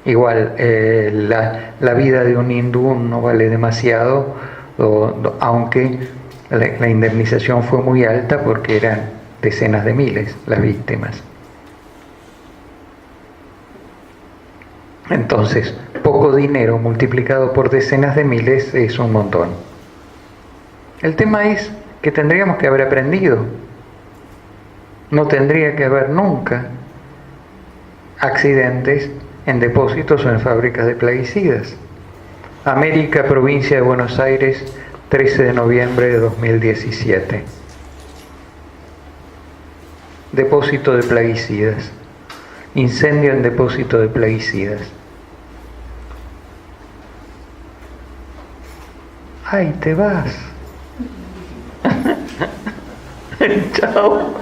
igual, la vida de un hindú no vale demasiado, aunque la indemnización fue muy alta, porque eran decenas de miles las víctimas. Entonces, poco dinero multiplicado por decenas de miles es un montón. El tema es que tendríamos que haber aprendido. No tendría que haber nunca accidentes en depósitos o en fábricas de plaguicidas. América, provincia de Buenos Aires, 13 de noviembre de 2017. Depósito de plaguicidas. Incendio en depósito de plaguicidas. ¡Ay, te vas! ¡Chao!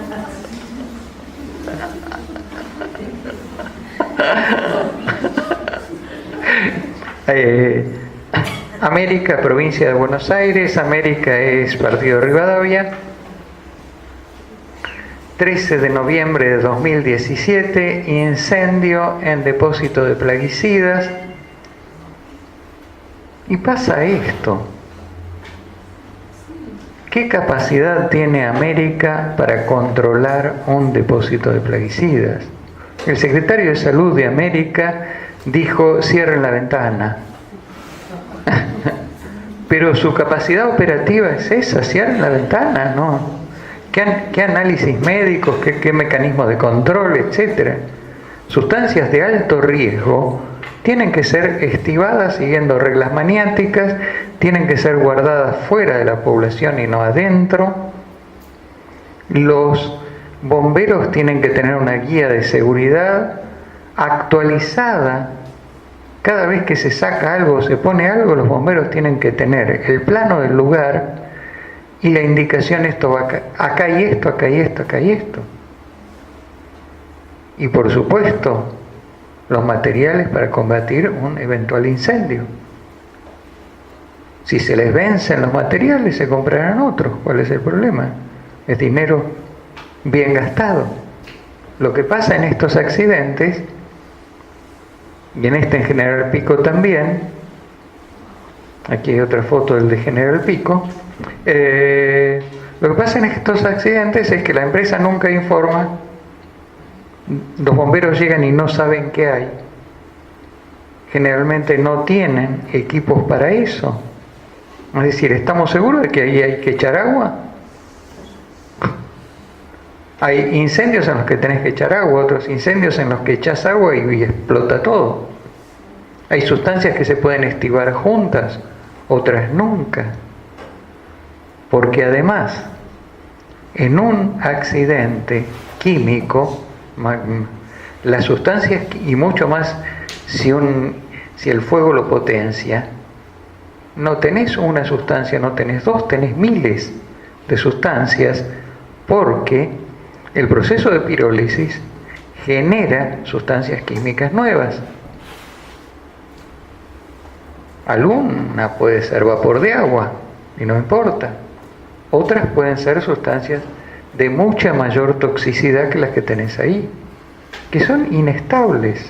América, provincia de Buenos Aires. América es partido de Rivadavia. 13 de noviembre de 2017, incendio en depósito de plaguicidas. Y pasa esto. ¿Qué capacidad tiene América para controlar un depósito de plaguicidas? El secretario de Salud de América dijo: cierren la ventana. Pero su capacidad operativa es esa, cierren la ventana, ¿no? ¿Qué análisis médicos, qué mecanismos de control, etcétera? Sustancias de alto riesgo tienen que ser estivadas siguiendo reglas maniáticas, tienen que ser guardadas fuera de la población y no adentro. Los bomberos tienen que tener una guía de seguridad actualizada. Cada vez que se saca algo, se pone algo, los bomberos tienen que tener el plano del lugar y la indicación: esto va acá, acá y esto, acá y esto, acá y esto. Y por supuesto, los materiales para combatir un eventual incendio. Si se les vencen los materiales, se comprarán otros. ¿Cuál es el problema? Es dinero bien gastado. Lo que pasa en estos accidentes, y en este en General Pico también, aquí hay otra foto del de General Pico, lo que pasa en estos accidentes es que la empresa nunca informa, los bomberos llegan y no saben qué hay, generalmente no tienen equipos para eso. Es decir, ¿estamos seguros de que ahí hay que echar agua? Hay incendios en los que tenés que echar agua, otros incendios en los que echás agua y explota todo. Hay sustancias que se pueden estivar juntas, otras nunca. Porque además, en un accidente químico, las sustancias, y mucho más si el fuego lo potencia, no tenés una sustancia, no tenés dos, tenés miles de sustancias, porque el proceso de pirólisis genera sustancias químicas nuevas. Alguna puede ser vapor de agua, y no importa. Otras pueden ser sustancias de mucha mayor toxicidad que las que tenés ahí, que son inestables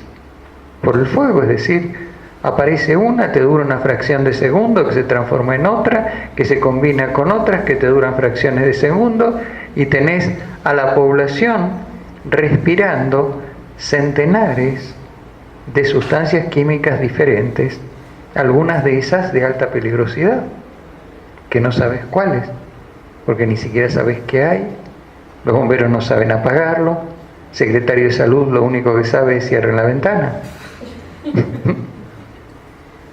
por el fuego, es decir, aparece una, te dura una fracción de segundo, que se transforma en otra, que se combina con otras, que te duran fracciones de segundo, y tenés a la población respirando centenares de sustancias químicas diferentes, algunas de esas de alta peligrosidad, que no sabes cuáles, porque ni siquiera sabes qué hay, los bomberos no saben apagarlo, el secretario de Salud lo único que sabe es cierren la ventana.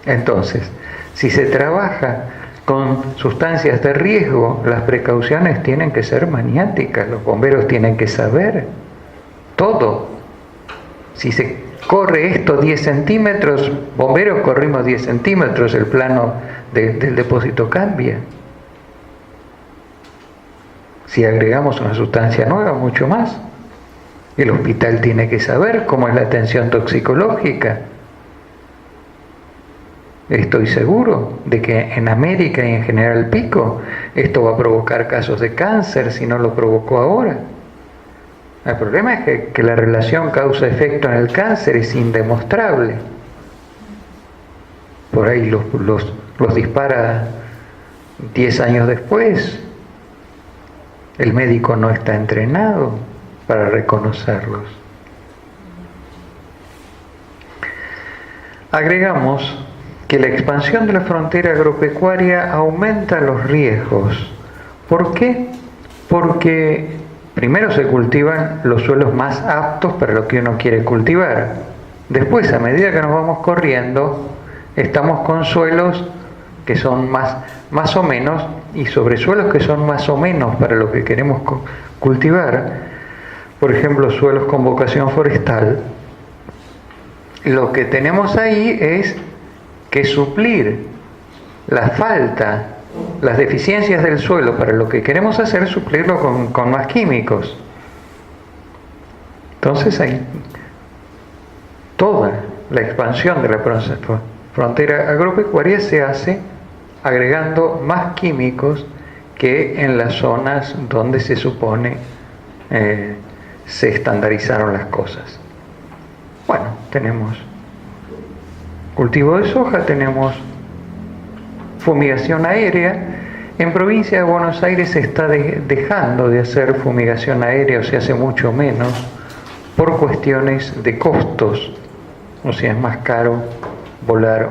Entonces, si se trabaja con sustancias de riesgo, las precauciones tienen que ser maniáticas, los bomberos tienen que saber todo. Si se corre esto 10 centímetros, bomberos corrimos 10 centímetros, el plano del depósito cambia. Si agregamos una sustancia nueva, mucho más. El hospital tiene que saber cómo es la atención toxicológica. Estoy seguro de que en América y en General Pico esto va a provocar casos de cáncer si no lo provocó ahora. El problema es que la relación causa-efecto en el cáncer es indemostrable. Por ahí los dispara 10 años después. El médico no está entrenado para reconocerlos. Agregamos que la expansión de la frontera agropecuaria aumenta los riesgos. ¿Por qué? Porque primero se cultivan los suelos más aptos para lo que uno quiere cultivar. Después, a medida que nos vamos corriendo, estamos con suelos que son más o menos, y sobre suelos que son más o menos para lo que queremos cultivar, por ejemplo, suelos con vocación forestal, lo que tenemos ahí es que suplir la falta, las deficiencias del suelo para lo que queremos hacer, suplirlo con más químicos. Entonces hay toda la expansión de la frontera agropecuaria se hace agregando más químicos que en las zonas donde se supone se estandarizaron las cosas. Bueno, tenemos cultivo de soja, tenemos fumigación aérea. En provincia de Buenos Aires se está dejando de hacer fumigación aérea, o se hace mucho menos, por cuestiones de costos. O sea, es más caro volar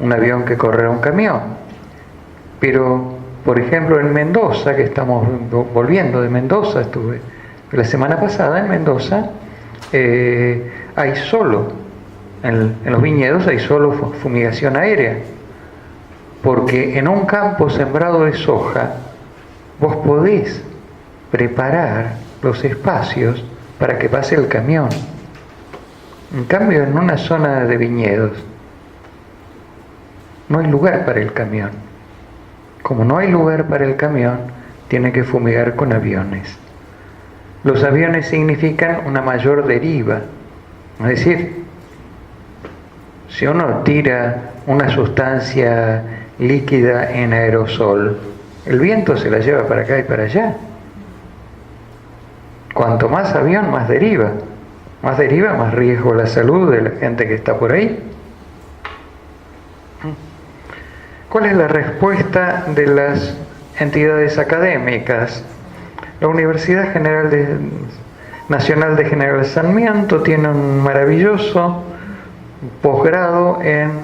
un avión que correr un camión. Pero, por ejemplo, en Mendoza, que estamos volviendo de Mendoza, estuve la semana pasada en Mendoza, hay solo, en los viñedos hay solo fumigación aérea. Porque en un campo sembrado de soja, vos podés preparar los espacios para que pase el camión. En cambio, en una zona de viñedos, no hay lugar para el camión. Como no hay lugar para el camión, tiene que fumigar con aviones. Los aviones significan una mayor deriva. Es decir, si uno tira una sustancia líquida en aerosol, el viento se la lleva para acá y para allá. Cuanto más avión, más deriva. Más deriva, más riesgo a la salud de la gente que está por ahí. ¿Cuál es la respuesta de las entidades académicas? La Universidad Nacional de General Sarmiento tiene un maravilloso posgrado en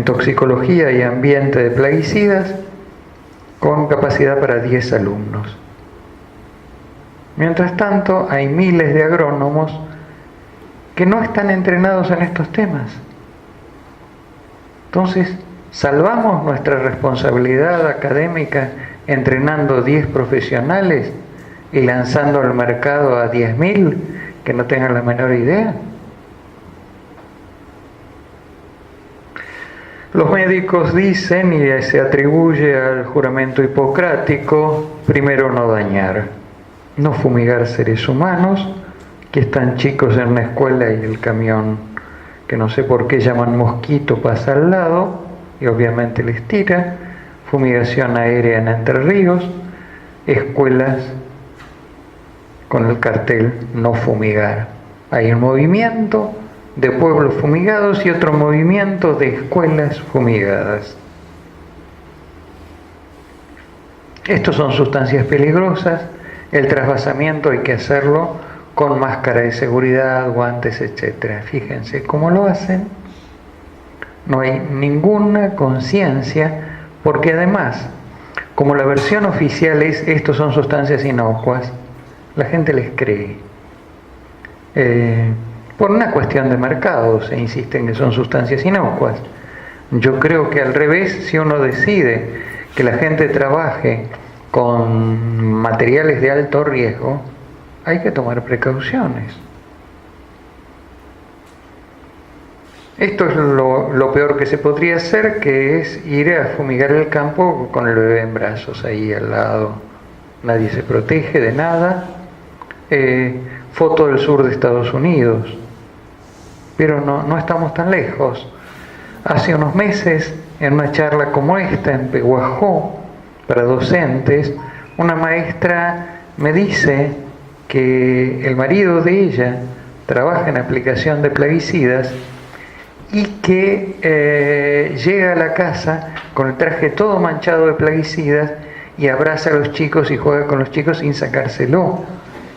toxicología y ambiente de plaguicidas, con capacidad para 10 alumnos. Mientras tanto, hay miles de agrónomos que no están entrenados en estos temas. Entonces, ¿salvamos nuestra responsabilidad académica entrenando 10 profesionales y lanzando al mercado a 10.000 que no tengan la menor idea? Los médicos dicen, y se atribuye al juramento hipocrático, primero no dañar, no fumigar seres humanos, que están chicos en una escuela y el camión, que no sé por qué llaman mosquito, pasa al lado y obviamente les tira. Fumigación aérea en Entre Ríos, escuelas con el cartel no fumigar. Hay un movimiento de pueblos fumigados y otro movimiento de escuelas fumigadas. Estos son sustancias peligrosas. El trasvasamiento hay que hacerlo con máscara de seguridad, guantes, etc. Fíjense cómo lo hacen. No hay ninguna conciencia, porque además, como la versión oficial es estos son sustancias inocuas, la gente les cree. Por una cuestión de mercado se insiste en que son sustancias inocuas. Yo creo que al revés, si uno decide que la gente trabaje con materiales de alto riesgo, hay que tomar precauciones. Esto es lo peor que se podría hacer, que es ir a fumigar el campo con el bebé en brazos ahí al lado. Nadie se protege de nada. Foto del sur de Estados Unidos. Pero no estamos tan lejos. Hace unos meses, en una charla como esta en Pehuajó, para docentes, una maestra me dice que el marido de ella trabaja en aplicación de plaguicidas y que llega a la casa con el traje todo manchado de plaguicidas y abraza a los chicos y juega con los chicos sin sacárselo,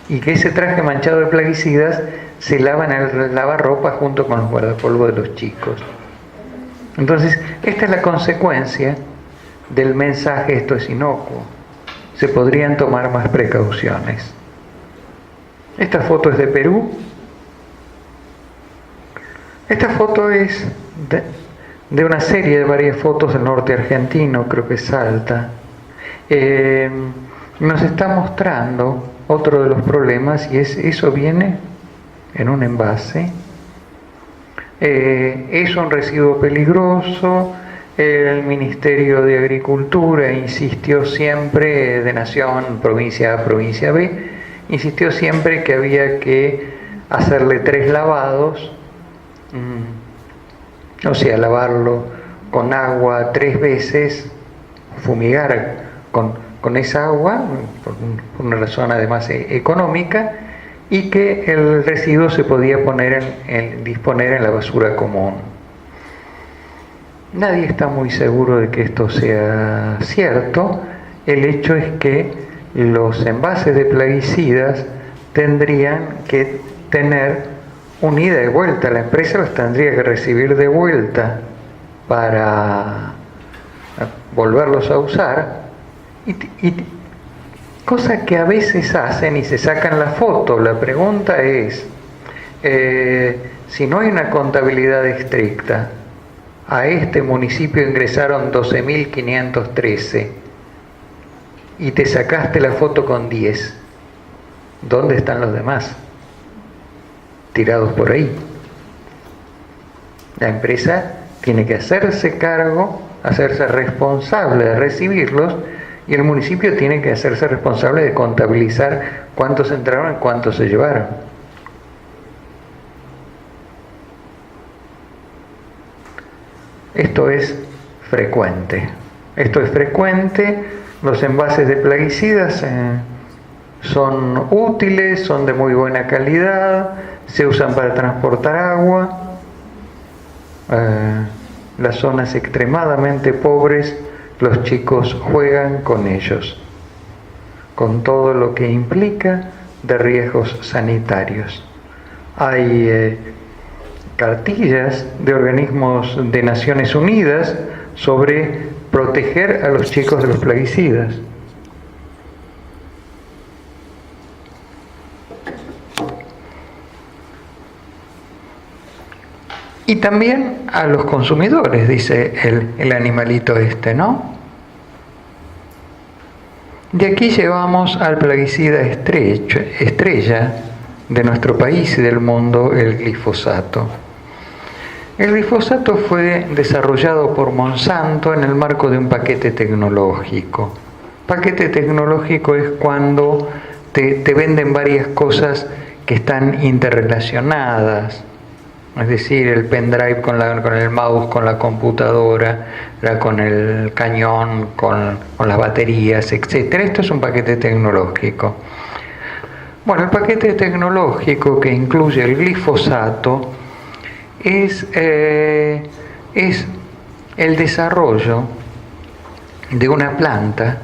y que ese traje manchado de plaguicidas se lava en el lavarropa junto con los guardapolvo de los chicos. Entonces, esta es la consecuencia del mensaje: esto es inocuo, se podrían tomar más precauciones. Esta foto es de Perú. Esta foto es de una serie de varias fotos del norte argentino, creo que es Salta, nos está mostrando otro de los problemas, y eso viene en un envase. Es un residuo peligroso. El Ministerio de Agricultura insistió siempre, de Nación, provincia A, provincia B, insistió siempre que había que hacerle 3 lavados, o sea, lavarlo con agua 3 veces, fumigar con esa agua, por una razón además económica, y que el residuo se podía disponer en la basura común. Nadie está muy seguro de que esto sea cierto. El hecho es que los envases de plaguicidas tendrían que tener un ida y vuelta. La empresa los tendría que recibir de vuelta para volverlos a usar. Cosa que a veces hacen y se sacan la foto. La pregunta es, si no hay una contabilidad estricta, a este municipio ingresaron 12.513 y te sacaste la foto con 10. ¿Dónde están los demás? Tirados por ahí. La empresa tiene que hacerse cargo, hacerse responsable de recibirlos, y el municipio tiene que hacerse responsable de contabilizar cuántos entraron y cuántos se llevaron. Esto es frecuente. Los envases de plaguicidas son útiles, son de muy buena calidad, se usan para transportar agua. Las zonas extremadamente pobres, los chicos juegan con ellos, con todo lo que implica de riesgos sanitarios. Hay cartillas de organismos de Naciones Unidas sobre proteger a los chicos de los plaguicidas. Y también a los consumidores, dice el animalito este, ¿no? De aquí llevamos al plaguicida estrella de nuestro país y del mundo, el glifosato. El glifosato fue desarrollado por Monsanto en el marco de un paquete tecnológico. Paquete tecnológico es cuando te venden varias cosas que están interrelacionadas. Es decir, el pendrive con el mouse, con la computadora, con el cañón, con las baterías, etc. Esto es un paquete tecnológico. Bueno, el paquete tecnológico que incluye el glifosato es el desarrollo de una planta,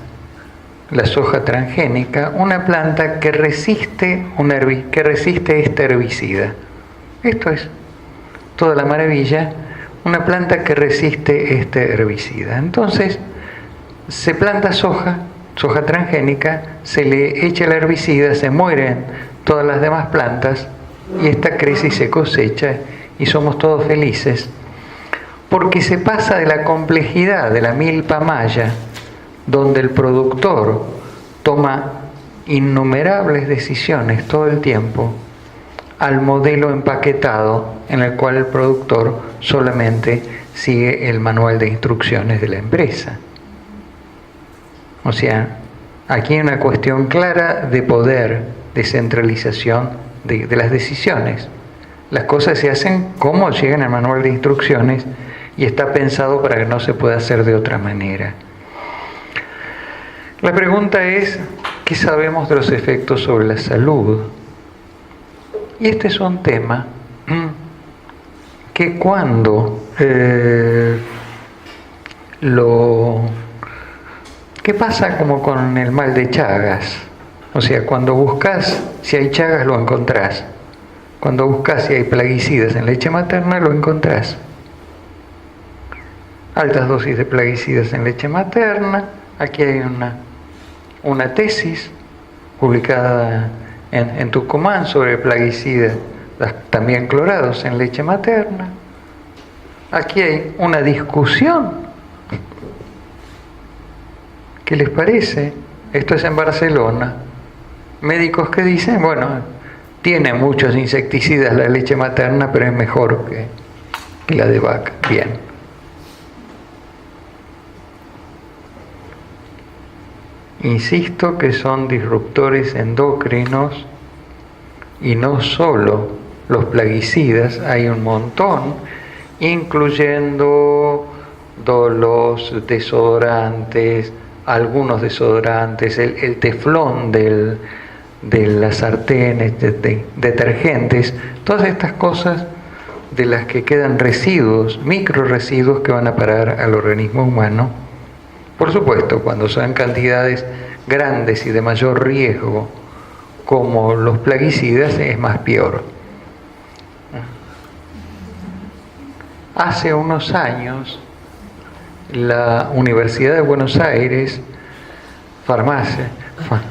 la soja transgénica, una planta que resiste este herbicida. Esto es toda la maravilla, una planta que resiste este herbicida. Entonces, se planta soja transgénica, se le echa el herbicida, se mueren todas las demás plantas y esta crece y se cosecha y somos todos felices, porque se pasa de la complejidad de la milpa maya, donde el productor toma innumerables decisiones todo el tiempo, al modelo empaquetado en el cual el productor solamente sigue el manual de instrucciones de la empresa. O sea, aquí hay una cuestión clara de poder, de centralización de las decisiones. Las cosas se hacen como llegan al manual de instrucciones y está pensado para que no se pueda hacer de otra manera. La pregunta es, ¿qué sabemos de los efectos sobre la salud? Y este es un tema que cuando ¿qué pasa como con el mal de Chagas? O sea, cuando buscas si hay Chagas lo encontrás. Cuando buscas si hay plaguicidas en leche materna lo encontrás. Altas dosis de plaguicidas en leche materna. Aquí hay una tesis publicada en Tucumán sobre plaguicidas también clorados en leche materna. aquí hay una discusión. ¿Qué les parece? Esto es en Barcelona. Médicos que dicen, bueno, tiene muchos insecticidas la leche materna, pero es mejor que la de vaca. Bien. Insisto que son disruptores endocrinos y no solo los plaguicidas, hay un montón, incluyendo los desodorantes, algunos desodorantes, el teflón de las sartenes, de detergentes, todas estas cosas de las que quedan residuos, microresiduos que van a parar al organismo humano. Por supuesto, cuando son cantidades grandes y de mayor riesgo, como los plaguicidas, es más peor. Hace unos años, la Universidad de Buenos Aires,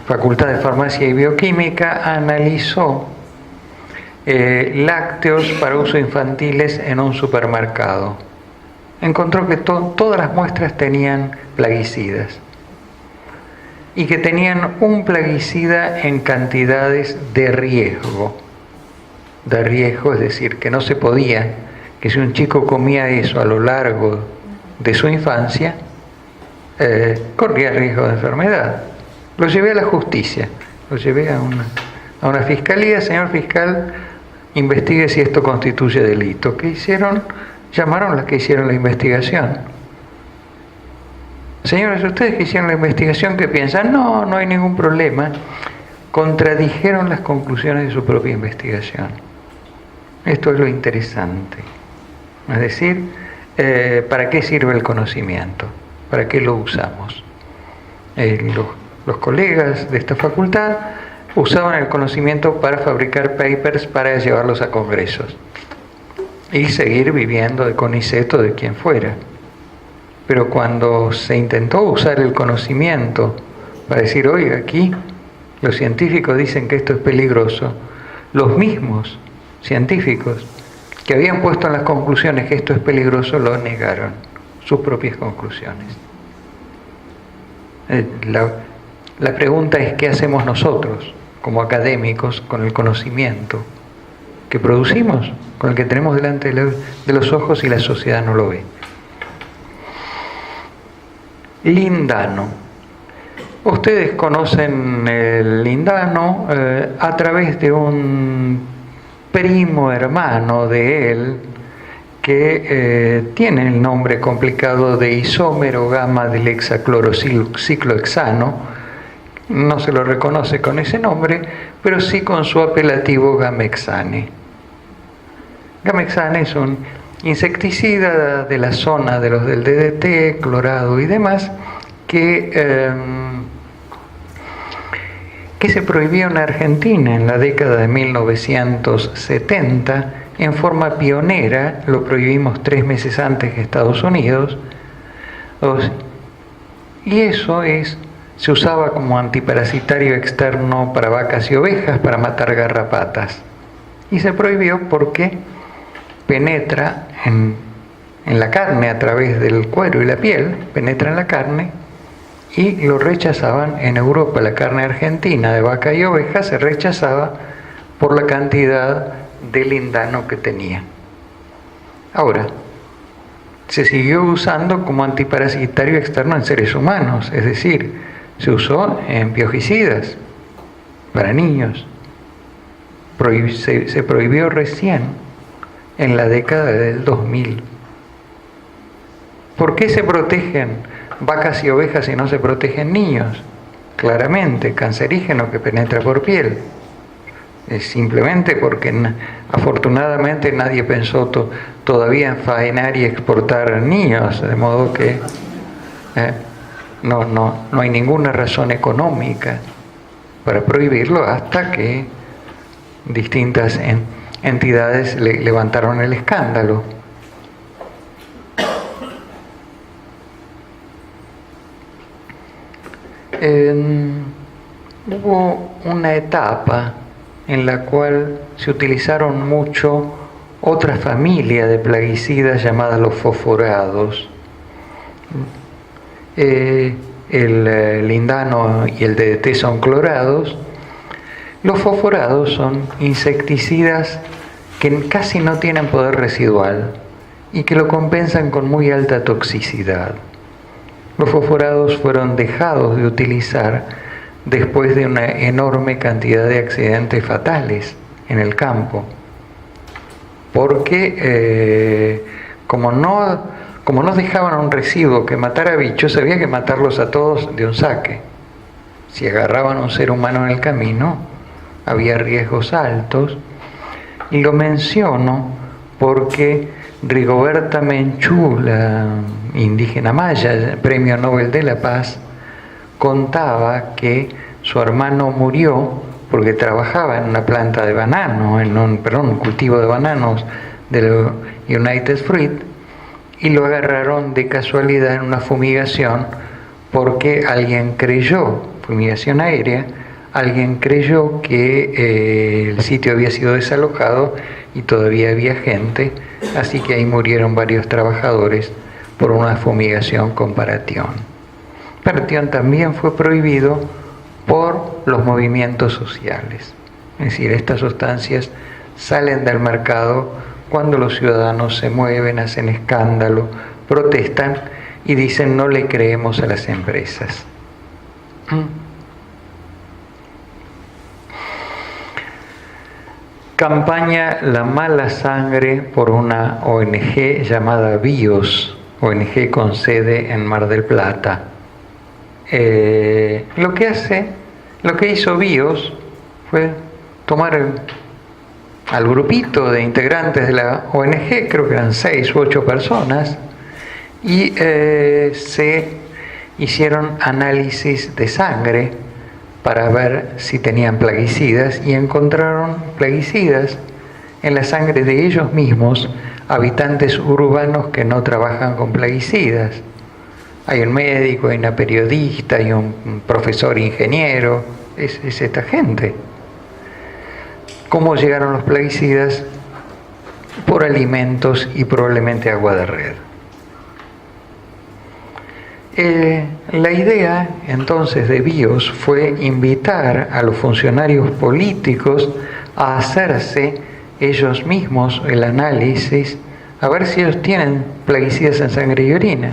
Facultad de Farmacia y Bioquímica, analizó lácteos para uso infantiles en un supermercado. Encontró que todas las muestras tenían plaguicidas y que tenían un plaguicida en cantidades de riesgo. De riesgo, es decir, que no se podía, que si un chico comía eso a lo largo de su infancia, corría riesgo de enfermedad. Lo llevé a la justicia, lo llevé a una fiscalía. Señor fiscal, investigue si esto constituye delito. ¿Qué hicieron? Llamaron a las que hicieron la investigación. Señores, ustedes que hicieron la investigación, ¿qué piensan? No, no hay ningún problema. Contradijeron las conclusiones de su propia investigación. Esto es lo interesante. Es decir, ¿para qué sirve el conocimiento? ¿Para qué lo usamos? Los colegas de esta facultad usaban el conocimiento para fabricar papers para llevarlos a congresos y seguir viviendo de CONICET o de quien fuera. Pero cuando se intentó usar el conocimiento para decir, oiga, aquí los científicos dicen que esto es peligroso, los mismos científicos que habían puesto en las conclusiones que esto es peligroso lo negaron, sus propias conclusiones. La pregunta es, ¿qué hacemos nosotros como académicos con el conocimiento que producimos, con el que tenemos delante de los ojos y la sociedad no lo ve? Lindano. Ustedes conocen el lindano a través de un primo hermano de él que tiene el nombre complicado de isómero gamma del hexaclorociclohexano. No se lo reconoce con ese nombre, pero sí con su apelativo Gamexane. Gamexane es un insecticida de la zona de los del DDT, clorado y demás, que se prohibió en Argentina en la década de 1970, en forma pionera. Lo prohibimos 3 meses antes que Estados Unidos, y eso se usaba como antiparasitario externo para vacas y ovejas para matar garrapatas, y se prohibió porque penetra en la carne a través del cuero y la piel, penetra en la carne, y lo rechazaban en Europa. La carne argentina de vaca y oveja se rechazaba por la cantidad de lindano que tenía. Ahora, se siguió usando como antiparasitario externo en seres humanos, es decir, se usó en biogicidas para niños. Se prohibió recién en la década del 2000. ¿Por qué se protegen vacas y ovejas y no se protegen niños? Claramente, cancerígeno que penetra por piel. Es simplemente porque afortunadamente nadie pensó todavía en faenar y exportar niños, de modo que no hay ninguna razón económica para prohibirlo hasta que distintas entidades levantaron el escándalo. Hubo una etapa en la cual se utilizaron mucho otra familia de plaguicidas llamada los fosforados. El lindano y el DDT son clorados. Los fosforados son insecticidas que casi no tienen poder residual y que lo compensan con muy alta toxicidad. Los fosforados fueron dejados de utilizar después de una enorme cantidad de accidentes fatales en el campo, porque como no dejaban un residuo que matara bichos, había que matarlos a todos de un saque. Si agarraban a un ser humano en el camino, había riesgos altos. Y lo menciono porque Rigoberta Menchú, la indígena maya, premio Nobel de la Paz, contaba que su hermano murió porque trabajaba en una planta de banano, un cultivo de bananos del United Fruit, y lo agarraron de casualidad en una fumigación porque alguien creyó, fumigación aérea, alguien creyó que el sitio había sido desalojado y todavía había gente, así que ahí murieron varios trabajadores por una fumigación con paratión. Paratión también fue prohibido por los movimientos sociales. Es decir, estas sustancias salen del mercado cuando los ciudadanos se mueven, hacen escándalo, protestan y dicen no le creemos a las empresas. Campaña La Mala Sangre por una ONG llamada BIOS, ONG con sede en Mar del Plata. Lo que hizo BIOS fue tomar al grupito de integrantes de la ONG, creo que eran 6 u 8 personas, y se hicieron análisis de sangre para ver si tenían plaguicidas y encontraron plaguicidas en la sangre de ellos mismos, habitantes urbanos que no trabajan con plaguicidas. Hay un médico, hay una periodista, hay un profesor ingeniero, es esta gente. ¿Cómo llegaron los plaguicidas? Por alimentos y probablemente agua de red. La idea entonces de BIOS fue invitar a los funcionarios políticos a hacerse ellos mismos el análisis, a ver si ellos tienen plaguicidas en sangre y orina.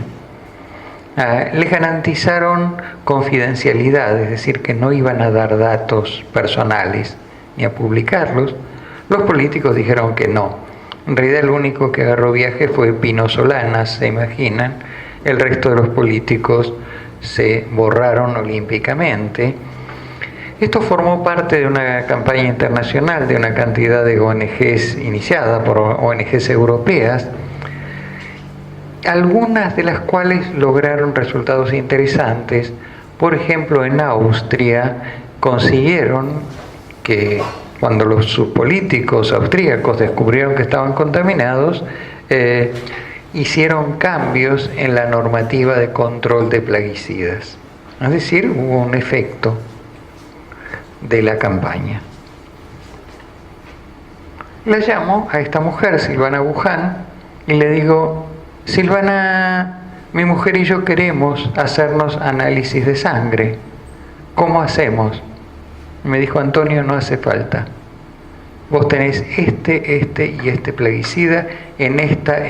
Les garantizaron confidencialidad, es decir, que no iban a dar datos personales ni a publicarlos. Los políticos dijeron que no. En realidad el único que agarró viaje fue Pino Solanas, se imaginan. El resto de los políticos se borraron olímpicamente. Esto formó parte de una campaña internacional de una cantidad de ONGs iniciada por ONGs europeas, algunas de las cuales lograron resultados interesantes. Por ejemplo, en Austria consiguieron que cuando los políticos austríacos descubrieron que estaban contaminados, hicieron cambios en la normativa de control de plaguicidas. Es decir, hubo un efecto de la campaña. La llamo a esta mujer, Silvana Buján, y le digo: Silvana, mi mujer y yo queremos hacernos análisis de sangre. ¿Cómo hacemos? Me dijo: Antonio, no hace falta. Vos tenés este y este plaguicida en esta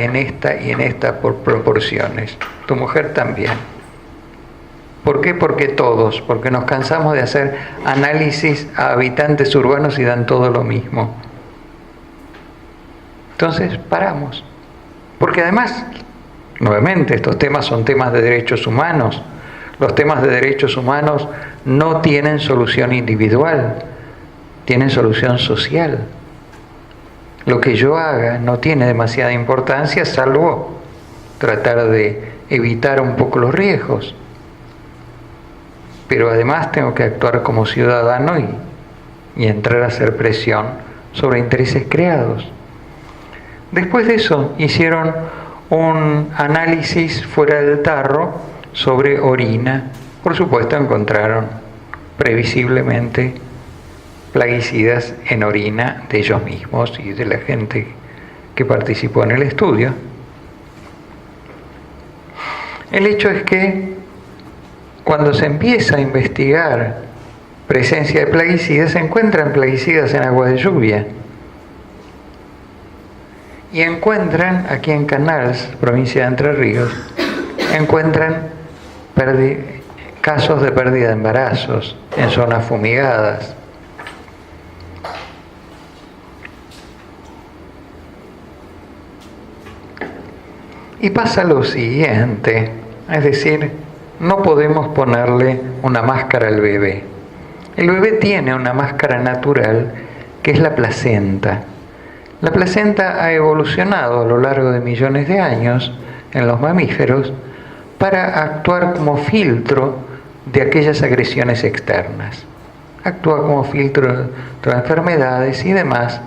y en esta por proporciones. Tu mujer también. ¿Por qué? Porque nos cansamos de hacer análisis a habitantes urbanos y dan todo lo mismo. Entonces paramos. Porque además, nuevamente, estos temas son temas de derechos humanos. Los temas de derechos humanos no tienen solución individual, tienen solución social. Lo que yo haga no tiene demasiada importancia, salvo tratar de evitar un poco los riesgos. Pero además tengo que actuar como ciudadano y entrar a hacer presión sobre intereses creados. Después de eso hicieron un análisis fuera del tarro sobre orina. Por supuesto encontraron previsiblemente plaguicidas en orina de ellos mismos y de la gente que participó en el estudio. El hecho es que cuando se empieza a investigar presencia de plaguicidas, se encuentran plaguicidas en agua de lluvia. Y encuentran, aquí en Canals, provincia de Entre Ríos, encuentran casos de pérdida de embarazos en zonas fumigadas. Y pasa lo siguiente, es decir, no podemos ponerle una máscara al bebé. El bebé tiene una máscara natural que es la placenta. La placenta ha evolucionado a lo largo de millones de años en los mamíferos para actuar como filtro de aquellas agresiones externas. Actúa como filtro de enfermedades y demás,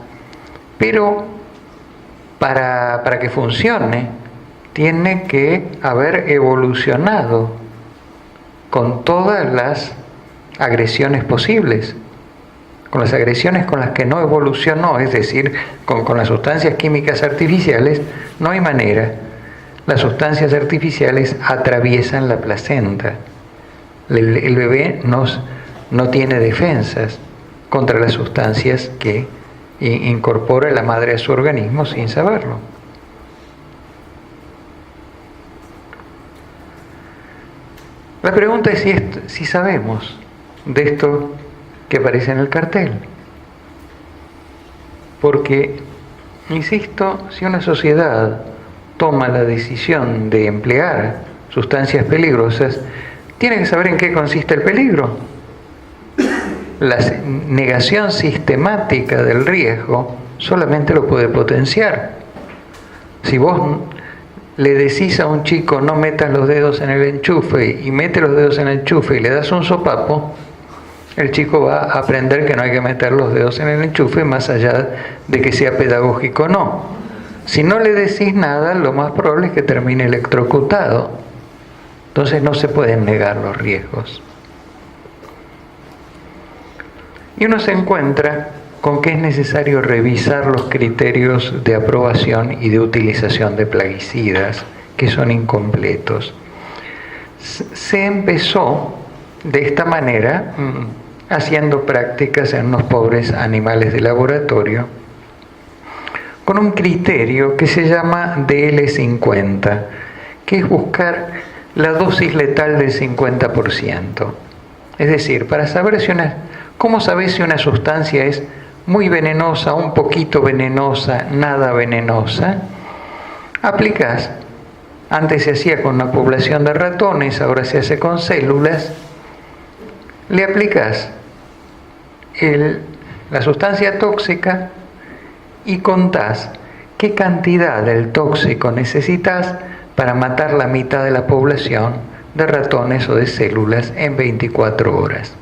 pero para que funcione tiene que haber evolucionado con todas las agresiones posibles. Con las agresiones con las que no evolucionó, es decir, con las sustancias químicas artificiales, no hay manera. Las sustancias artificiales atraviesan la placenta. El bebé no tiene defensas contra las sustancias que incorpora la madre a su organismo sin saberlo. La pregunta es si sabemos de esto que aparece en el cartel. Porque, insisto, si una sociedad toma la decisión de emplear sustancias peligrosas, tiene que saber en qué consiste el peligro. La negación sistemática del riesgo solamente lo puede potenciar. Si vos le decís a un chico no metas los dedos en el enchufe y mete los dedos en el enchufe y le das un sopapo, el chico va a aprender que no hay que meter los dedos en el enchufe más allá de que sea pedagógico o no. Si no le decís nada, lo más probable es que termine electrocutado. Entonces no se pueden negar los riesgos. Y uno se encuentra con que es necesario revisar los criterios de aprobación y de utilización de plaguicidas, que son incompletos. Se empezó de esta manera, haciendo prácticas en unos pobres animales de laboratorio, con un criterio que se llama DL50, que es buscar la dosis letal del 50%. Es decir, para saber ¿cómo sabes si una sustancia es muy venenosa, un poquito venenosa, nada venenosa? Aplicás, antes se hacía con una población de ratones, ahora se hace con células, le aplicás la sustancia tóxica y contás qué cantidad del tóxico necesitas para matar la mitad de la población de ratones o de células en 24 horas.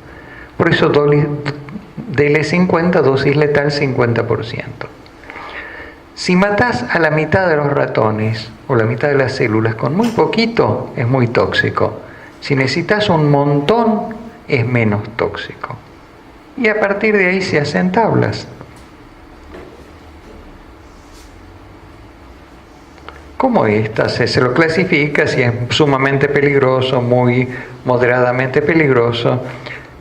Por eso DL50, dosis letal 50%. Si matás a la mitad de los ratones o la mitad de las células con muy poquito, es muy tóxico. Si necesitas un montón, es menos tóxico. Y a partir de ahí se hacen tablas. Como esta, se lo clasifica si es sumamente peligroso, muy moderadamente peligroso.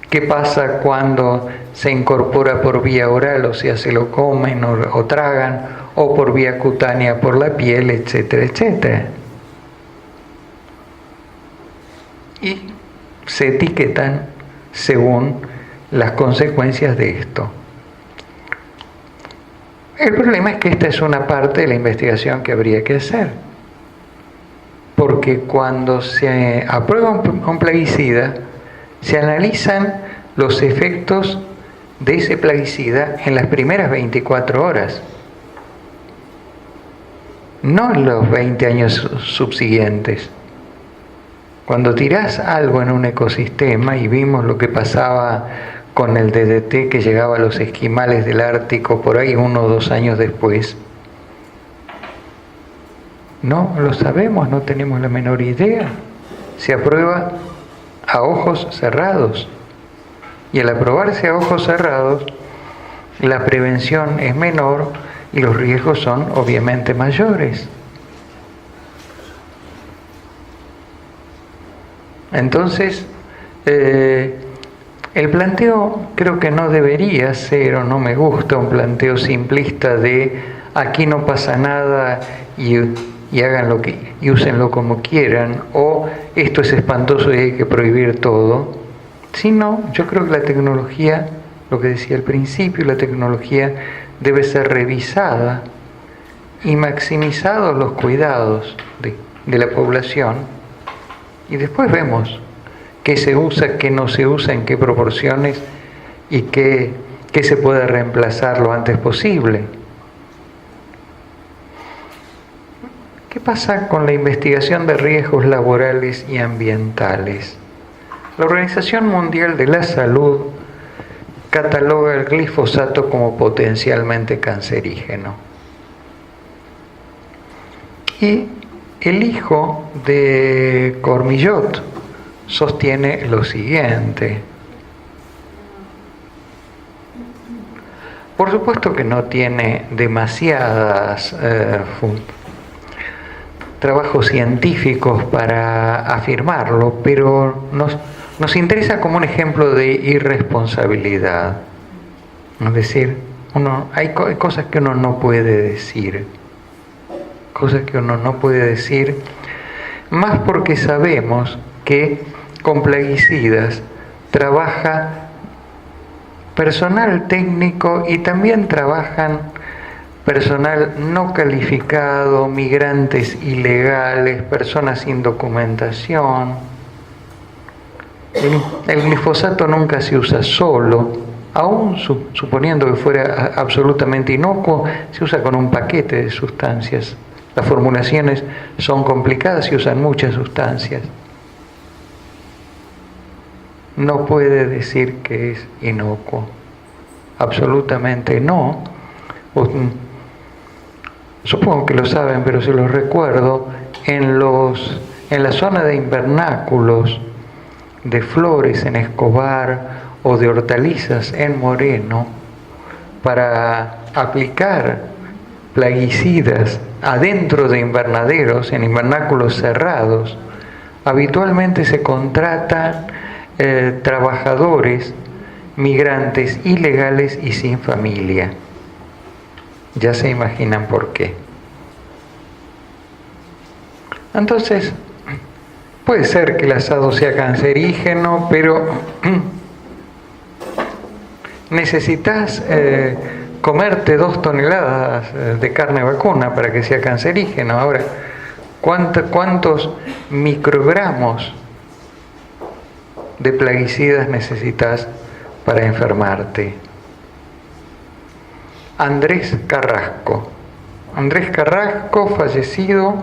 ¿Qué pasa cuando se incorpora por vía oral, o sea, se lo comen o tragan, o por vía cutánea por la piel, etcétera, etcétera? Y se etiquetan según las consecuencias de esto. El problema es que esta es una parte de la investigación que habría que hacer, porque cuando se aprueba un plaguicida, se analizan los efectos de ese plaguicida en las primeras 24 horas, no en los 20 años subsiguientes. Cuando tirás algo en un ecosistema, y vimos lo que pasaba con el DDT que llegaba a los esquimales del Ártico por ahí 1 o 2 años después, no lo sabemos, no tenemos la menor idea. Se aprueba a ojos cerrados, y al aprobarse a ojos cerrados la prevención es menor y los riesgos son obviamente mayores. Entonces, el planteo creo que no debería ser, o no me gusta, un planteo simplista de aquí no pasa nada y hagan lo que, y úsenlo como quieran, o esto es espantoso y hay que prohibir todo, sino yo creo que la tecnología, lo que decía al principio, la tecnología debe ser revisada y maximizados los cuidados de la población, y después vemos qué se usa, qué no se usa, en qué proporciones y qué se puede reemplazar lo antes posible. ¿Qué pasa con la investigación de riesgos laborales y ambientales? La Organización Mundial de la Salud cataloga el glifosato como potencialmente cancerígeno. Y el hijo de Cormillot sostiene lo siguiente. Por supuesto que no tiene demasiadas trabajos científicos para afirmarlo, pero nos interesa como un ejemplo de irresponsabilidad. Es decir, hay cosas que uno no puede decir. Cosas que uno no puede decir, más porque sabemos que con plaguicidas trabaja personal técnico y también trabajan personal no calificado, migrantes ilegales, personas sin documentación. El glifosato nunca se usa solo, aún suponiendo que fuera absolutamente inocuo, se usa con un paquete de sustancias. Las formulaciones son complicadas y usan muchas sustancias. No puede decir que es inocuo. Absolutamente no. Supongo que lo saben, pero se los recuerdo. En la zona de invernáculos, de flores en Escobar o de hortalizas en Moreno, para aplicar plaguicidas adentro de invernaderos, en invernáculos cerrados, habitualmente se contratan trabajadores migrantes ilegales y sin familia. Ya se imaginan por qué. Entonces, puede ser que el asado sea cancerígeno, pero necesitas comerte 2 toneladas de carne vacuna para que sea cancerígeno. Ahora, ¿cuántos microgramos de plaguicidas necesitas para enfermarte? Andrés Carrasco, fallecido,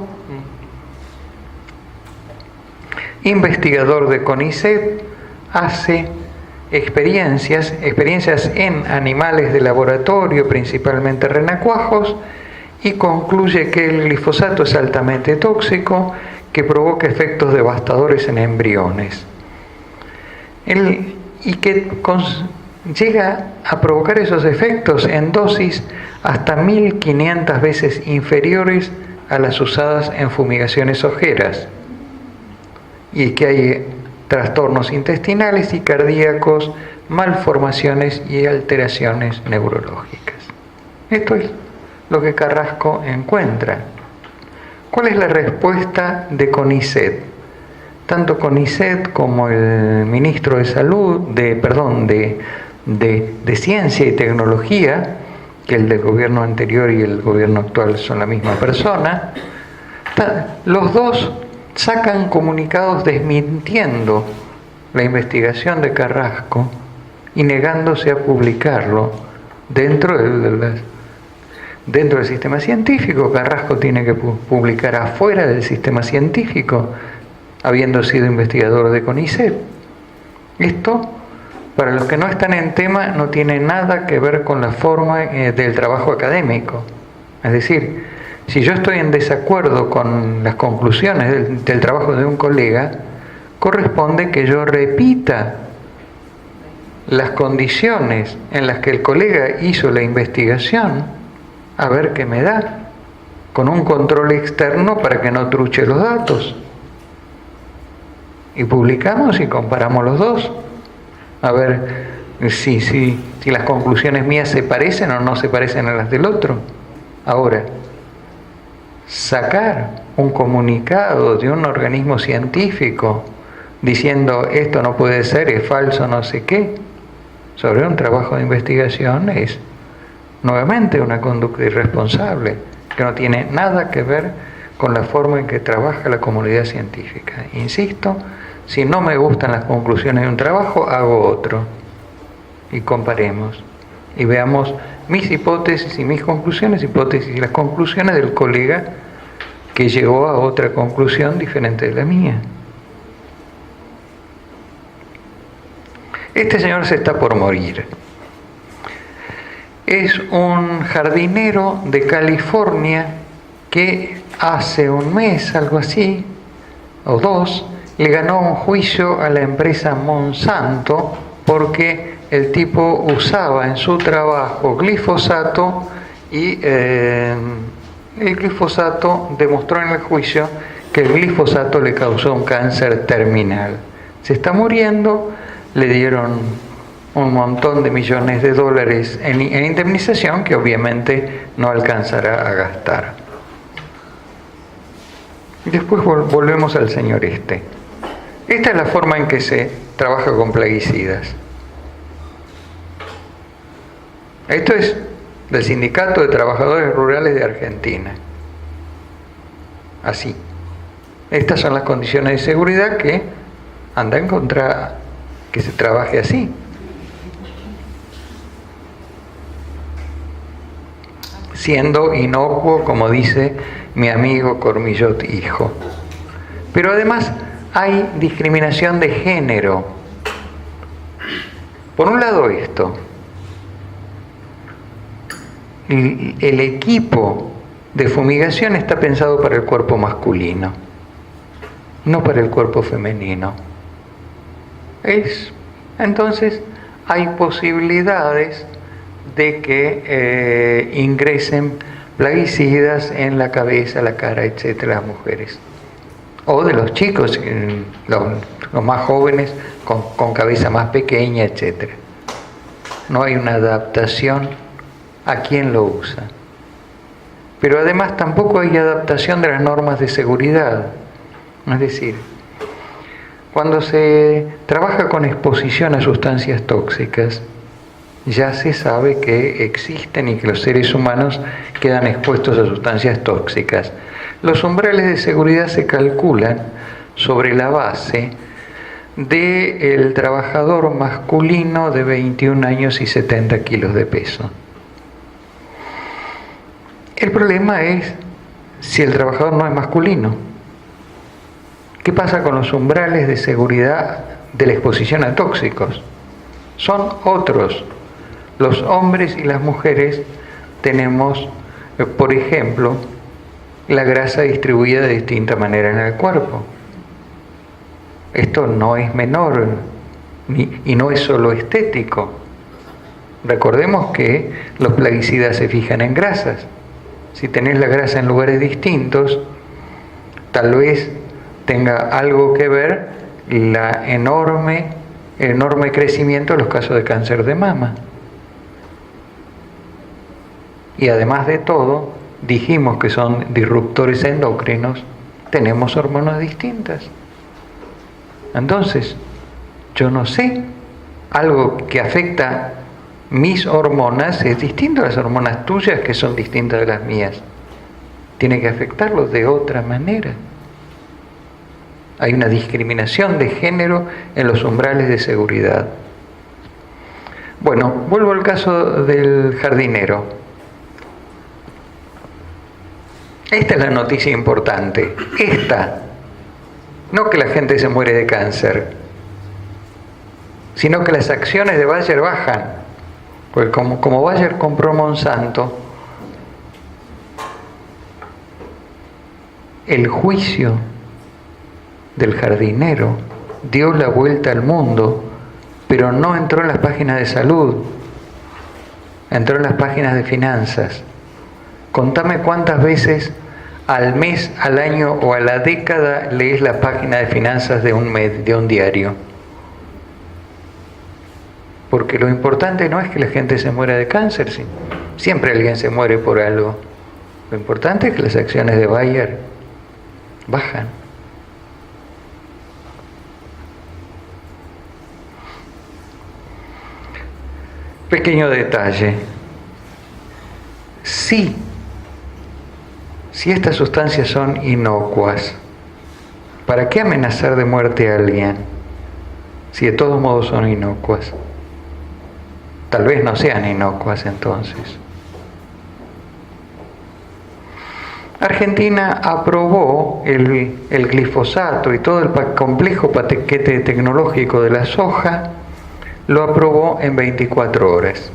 investigador de CONICET, hace experiencias en animales de laboratorio, principalmente renacuajos, y concluye que el glifosato es altamente tóxico, que provoca efectos devastadores en embriones. Y que llega a provocar esos efectos en dosis hasta 1500 veces inferiores a las usadas en fumigaciones ojeras, y que hay trastornos intestinales y cardíacos, malformaciones y alteraciones neurológicas. Esto es lo que Carrasco encuentra. ¿Cuál es la respuesta de CONICET? Tanto CONICET como el ministro de Salud, de Ciencia y Tecnología, que el del gobierno anterior y el gobierno actual son la misma persona, los dos sacan comunicados desmintiendo la investigación de Carrasco y negándose a publicarlo dentro del sistema científico. Carrasco tiene que publicar afuera del sistema científico, habiendo sido investigador de CONICET. Esto, para los que no están en tema, no tiene nada que ver con la forma del trabajo académico. Es decir, si yo estoy en desacuerdo con las conclusiones del trabajo de un colega, corresponde que yo repita las condiciones en las que el colega hizo la investigación a ver qué me da, con un control externo para que no truche los datos. Y publicamos y comparamos los dos, a ver si las conclusiones mías se parecen o no se parecen a las del otro. Ahora, sacar un comunicado de un organismo científico diciendo esto no puede ser, es falso, no sé qué, sobre un trabajo de investigación es nuevamente una conducta irresponsable que no tiene nada que ver con la forma en que trabaja la comunidad científica. Insisto, si no me gustan las conclusiones de un trabajo, hago otro y comparemos y veamos mis hipótesis y mis conclusiones, hipótesis y las conclusiones del colega que llegó a otra conclusión diferente de la mía. Este señor se está por morir. Es un jardinero de California que hace un mes, algo así, o dos, le ganó un juicio a la empresa Monsanto porque el tipo usaba en su trabajo glifosato y el glifosato demostró en el juicio que el glifosato le causó un cáncer terminal. Se está muriendo, le dieron un montón de millones de dólares en indemnización que obviamente no alcanzará a gastar. Después volvemos al señor este. Esta es la forma en que se trabaja con plaguicidas. Esto es del Sindicato de Trabajadores Rurales de Argentina. Así. Estas son las condiciones de seguridad que andan contra que se trabaje así. Siendo inocuo, como dice mi amigo Cormillot hijo. Pero además hay discriminación de género. Por un lado esto, el equipo de fumigación está pensado para el cuerpo masculino, no para el cuerpo femenino. Entonces hay posibilidades de que ingresen plaguicidas en la cabeza, la cara, etcétera, las mujeres. O de los chicos, los más jóvenes, con cabeza más pequeña, etcétera. No hay una adaptación a quien lo usa. Pero además tampoco hay adaptación de las normas de seguridad. Es decir, cuando se trabaja con exposición a sustancias tóxicas, ya se sabe que existen y que los seres humanos quedan expuestos a sustancias tóxicas. Los umbrales de seguridad se calculan sobre la base del trabajador masculino de 21 años y 70 kilos de peso. El problema es si el trabajador no es masculino. ¿Qué pasa con los umbrales de seguridad de la exposición a tóxicos? Son otros. Los hombres y las mujeres tenemos, por ejemplo, la grasa distribuida de distinta manera en el cuerpo. Esto no es menor y no es solo estético. Recordemos que los plaguicidas se fijan en grasas. Si tenés la grasa en lugares distintos, tal vez tenga algo que ver el enorme crecimiento de los casos de cáncer de mama. Y además de todo, dijimos que son disruptores endocrinos, tenemos hormonas distintas. Entonces, yo no sé, algo que afecta mis hormonas es distinto a las hormonas tuyas que son distintas de las mías. Tiene que afectarlos de otra manera. Hay una discriminación de género en los umbrales de seguridad. Bueno, vuelvo al caso del jardinero. Esta es la noticia importante. No que la gente se muere de cáncer, sino que las acciones de Bayer bajan. Porque como Bayer compró Monsanto, el juicio del jardinero dio la vuelta al mundo, pero no entró en las páginas de salud, entró en las páginas de finanzas. Contame cuántas veces al mes, al año o a la década lees la página de finanzas de un diario. Porque lo importante no es que la gente se muera de cáncer, ¿sí? Siempre alguien se muere por algo. Lo importante es que las acciones de Bayer bajan. Pequeño detalle. Si estas sustancias son inocuas, ¿para qué amenazar de muerte a alguien si de todos modos son inocuas? Tal vez no sean inocuas entonces. Argentina aprobó el glifosato y todo el complejo paquete tecnológico de la soja, lo aprobó en 24 horas.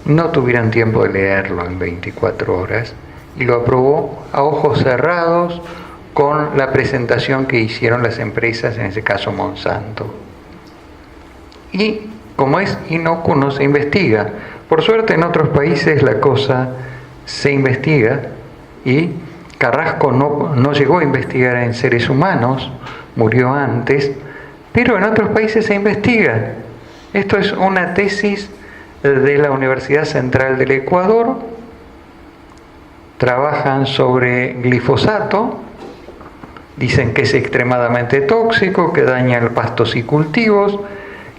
No tuvieron tiempo de leerlo en 24 horas y lo aprobó a ojos cerrados con la presentación que hicieron las empresas, en ese caso Monsanto. Y como es inocuo, no se investiga. Por suerte en otros países la cosa se investiga y Carrasco no llegó a investigar en seres humanos, murió antes, pero en otros países se investiga. Esto es una tesis de la Universidad Central del Ecuador. Trabajan sobre glifosato, dicen que es extremadamente tóxico, que daña el pastos y cultivos,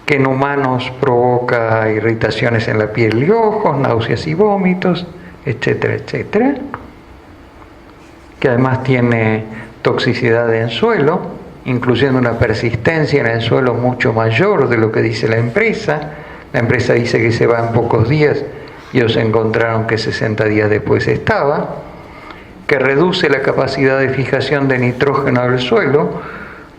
que en humanos provoca irritaciones en la piel y ojos, náuseas y vómitos, etcétera, etcétera. Que además tiene toxicidad en suelo, incluyendo una persistencia en el suelo mucho mayor de lo que dice la empresa. La empresa dice que se va en pocos días y ellos encontraron que 60 días después estaba. Que reduce la capacidad de fijación de nitrógeno del suelo,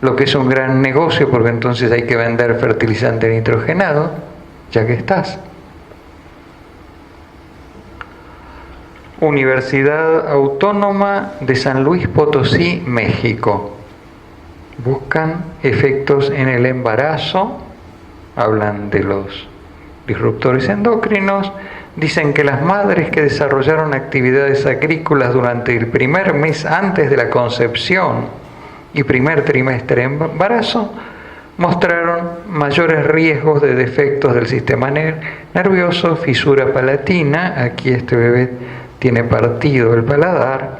lo que es un gran negocio porque entonces hay que vender fertilizante nitrogenado, ya que estás. Universidad Autónoma de San Luis Potosí, México. Buscan efectos en el embarazo, hablan de los disruptores endocrinos, dicen que las madres que desarrollaron actividades agrícolas durante el primer mes antes de la concepción y primer trimestre de embarazo mostraron mayores riesgos de defectos del sistema nervioso, fisura palatina, aquí este bebé tiene partido el paladar,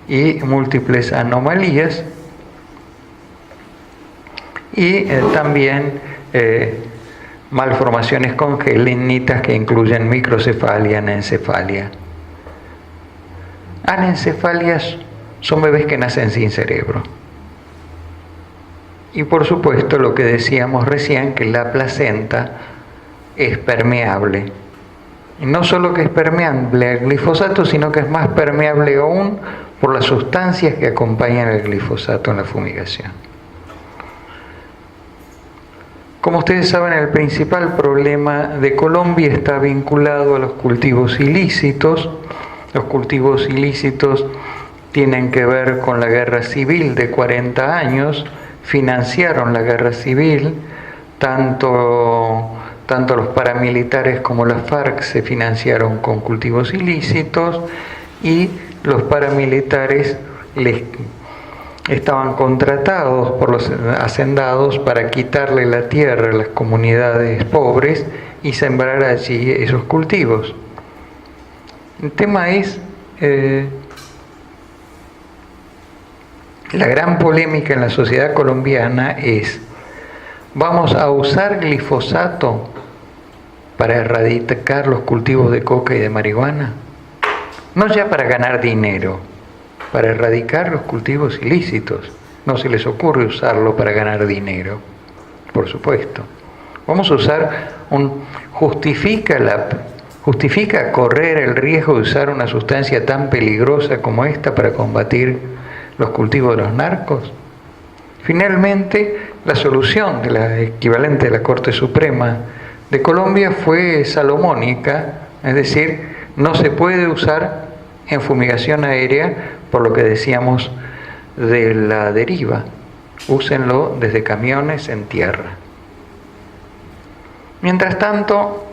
y múltiples anomalías, y también malformaciones congénitas que incluyen microcefalia y anencefalia. Anencefalias son bebés que nacen sin cerebro. Y por supuesto lo que decíamos recién, que la placenta es permeable. Y no solo que es permeable al glifosato, sino que es más permeable aún por las sustancias que acompañan el glifosato en la fumigación. Como ustedes saben, el principal problema de Colombia está vinculado a los cultivos ilícitos. Los cultivos ilícitos tienen que ver con la guerra civil de 40 años, financiaron la guerra civil, tanto los paramilitares como las FARC se financiaron con cultivos ilícitos y los paramilitares estaban contratados por los hacendados para quitarle la tierra a las comunidades pobres y sembrar allí esos cultivos. El tema es la gran polémica en la sociedad colombiana es: ¿vamos a usar glifosato para erradicar los cultivos de coca y de marihuana? No ya para ganar dinero, para erradicar los cultivos ilícitos. No se les ocurre usarlo para ganar dinero, por supuesto. Vamos a usar justifica correr el riesgo de usar una sustancia tan peligrosa como esta para combatir los cultivos de los narcos. Finalmente, la solución de la equivalente de la Corte Suprema de Colombia fue salomónica, es decir, no se puede usar en fumigación aérea por lo que decíamos de la deriva. Úsenlo desde camiones en tierra. Mientras tanto,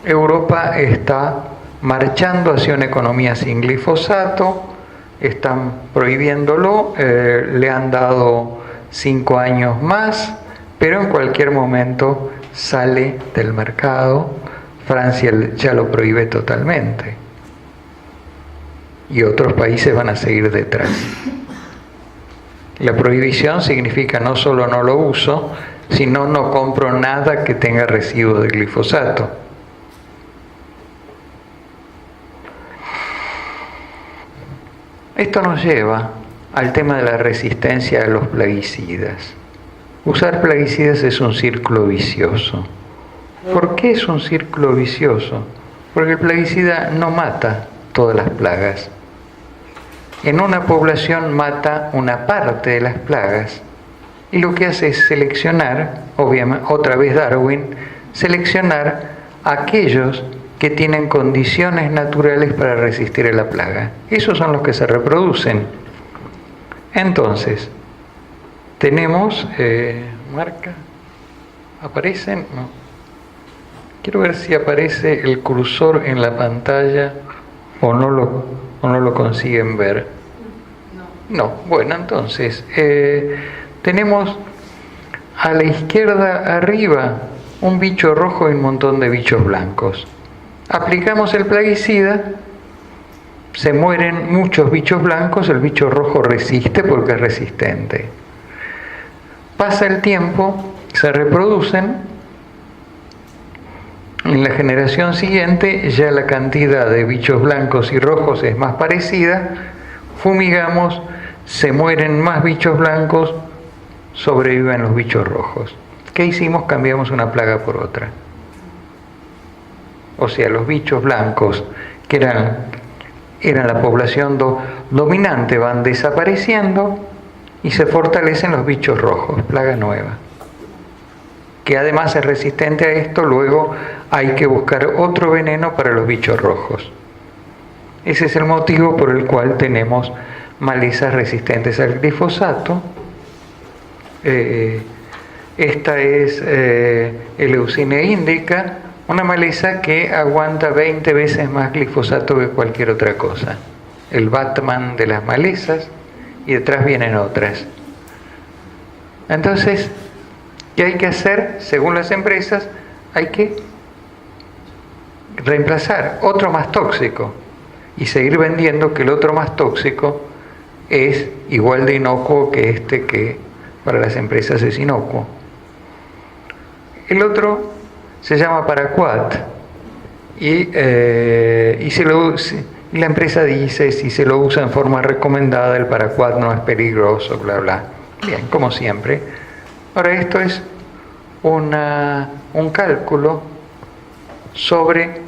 Europa está marchando hacia una economía sin glifosato, están prohibiéndolo, le han dado 5 años más, pero en cualquier momento sale del mercado. Francia ya lo prohíbe totalmente y otros países van a seguir detrás. La prohibición significa no solo no lo uso, sino no compro nada que tenga residuo de glifosato. Esto nos lleva al tema de la resistencia a los plaguicidas. Usar plaguicidas es un círculo vicioso. ¿Por qué es un círculo vicioso? Porque el plaguicida no mata todas las plagas. En una población mata una parte de las plagas y lo que hace es seleccionar, obviamente, otra vez Darwin, seleccionar aquellos que tienen condiciones naturales para resistir a la plaga. Esos son los que se reproducen. Entonces, tenemos, marca, ¿aparecen? No. Quiero ver si aparece el cursor en la pantalla o no lo consiguen ver. No, bueno, entonces, tenemos a la izquierda arriba un bicho rojo y un montón de bichos blancos. Aplicamos el plaguicida, se mueren muchos bichos blancos, el bicho rojo resiste porque es resistente. Pasa el tiempo, se reproducen. En la generación siguiente ya la cantidad de bichos blancos y rojos es más parecida, fumigamos, se mueren más bichos blancos, sobreviven los bichos rojos. ¿Qué hicimos? Cambiamos una plaga por otra. O sea, los bichos blancos, que eran la población dominante, van desapareciendo y se fortalecen los bichos rojos, plaga nueva. Que además es resistente a esto, luego hay que buscar otro veneno para los bichos rojos. Ese es el motivo por el cual tenemos malezas resistentes al glifosato. Esta es Eleusinia indica, una maleza que aguanta 20 veces más glifosato que cualquier otra cosa. El Batman de las malezas, y detrás vienen otras. Entonces, ¿qué hay que hacer? Según las empresas, hay que reemplazar otro más tóxico y seguir vendiendo que el otro más tóxico es igual de inocuo que este, que para las empresas es inocuo. El otro se llama Paraquat y la empresa dice si se lo usa en forma recomendada el Paraquat no es peligroso, bla bla. Bien, como siempre. Ahora esto es un cálculo sobre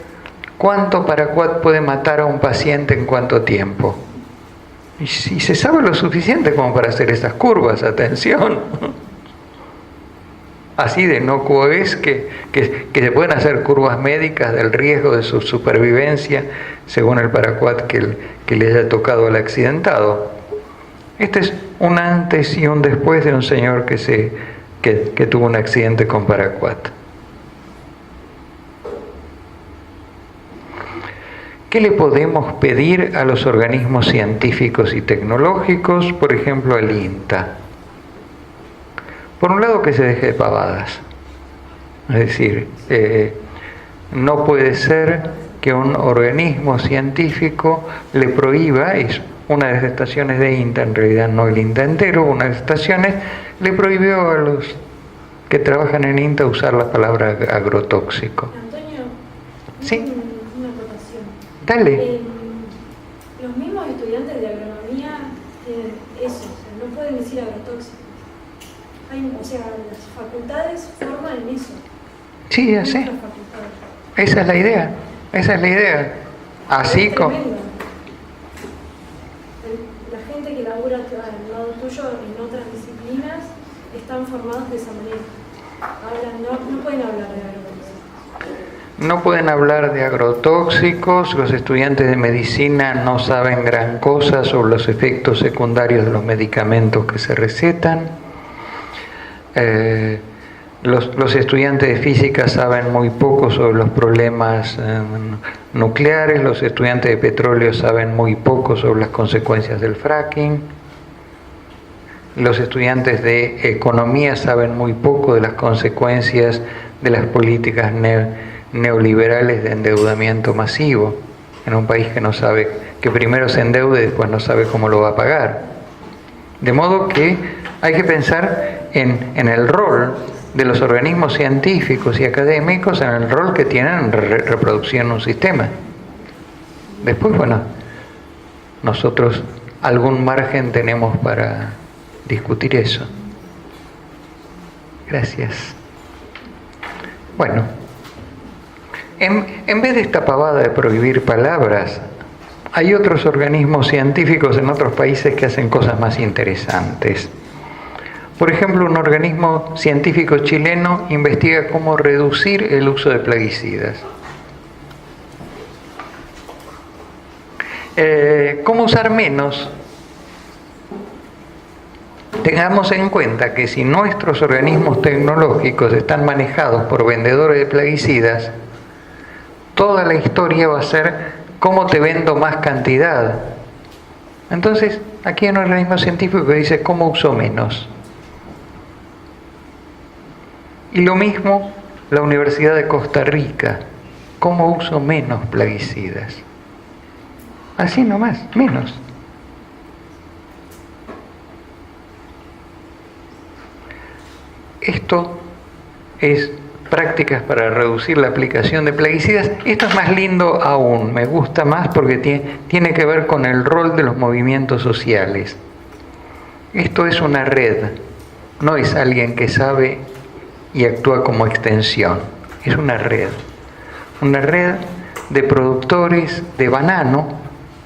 cuánto Paraquat puede matar a un paciente en cuánto tiempo. Y se sabe lo suficiente como para hacer estas curvas, atención. Así de inocuo es que se pueden hacer curvas médicas del riesgo de su supervivencia según el Paraquat que le haya tocado al accidentado. Este es un antes y un después de un señor que tuvo un accidente con Paraquat. ¿Qué le podemos pedir a los organismos científicos y tecnológicos, por ejemplo al INTA? Por un lado, que se deje de pavadas. Es decir, no puede ser que un organismo científico le prohíba, es una de las estaciones de INTA, en realidad no el INTA entero, una de las estaciones le prohibió a los que trabajan en INTA usar la palabra agrotóxico. Antonio, ¿sí? Una acotación. Dale. Los mismos estudiantes de agronomía tienen eso, o sea, no pueden decir agrotóxico. O sea, las facultades forman en eso. Sí, ya sé. Esa es la idea. Esa es la idea. Así como... La gente que labura al lado tuyo en otras disciplinas están formados de esa manera. Ahora no pueden hablar de agrotóxicos. No pueden hablar de agrotóxicos, los estudiantes de medicina no saben gran cosa sobre los efectos secundarios de los medicamentos que se recetan. Los estudiantes de física saben muy poco sobre los problemas nucleares, los estudiantes de petróleo saben muy poco sobre las consecuencias del fracking, los estudiantes de economía saben muy poco de las consecuencias de las políticas neoliberales de endeudamiento masivo en un país que no sabe, que primero se endeude y después no sabe cómo lo va a pagar. De modo que hay que pensar en el rol de los organismos científicos y académicos, en el rol que tienen en reproducción un sistema. Después, bueno, nosotros algún margen tenemos para discutir eso. Gracias. Bueno, en vez de esta pavada de prohibir palabras, hay otros organismos científicos en otros países que hacen cosas más interesantes. Por ejemplo, un organismo científico chileno investiga cómo reducir el uso de plaguicidas. ¿Cómo usar menos? Tengamos en cuenta que si nuestros organismos tecnológicos están manejados por vendedores de plaguicidas, toda la historia va a ser cómo te vendo más cantidad. Entonces, aquí hay un organismo científico que dice cómo uso menos. Y lo mismo la Universidad de Costa Rica, cómo uso menos plaguicidas. Así nomás, menos. Esto es prácticas para reducir la aplicación de plaguicidas. Esto es más lindo aún, me gusta más porque tiene que ver con el rol de los movimientos sociales. Esto es una red, no es alguien que sabe y actúa como extensión, es una red de productores de banano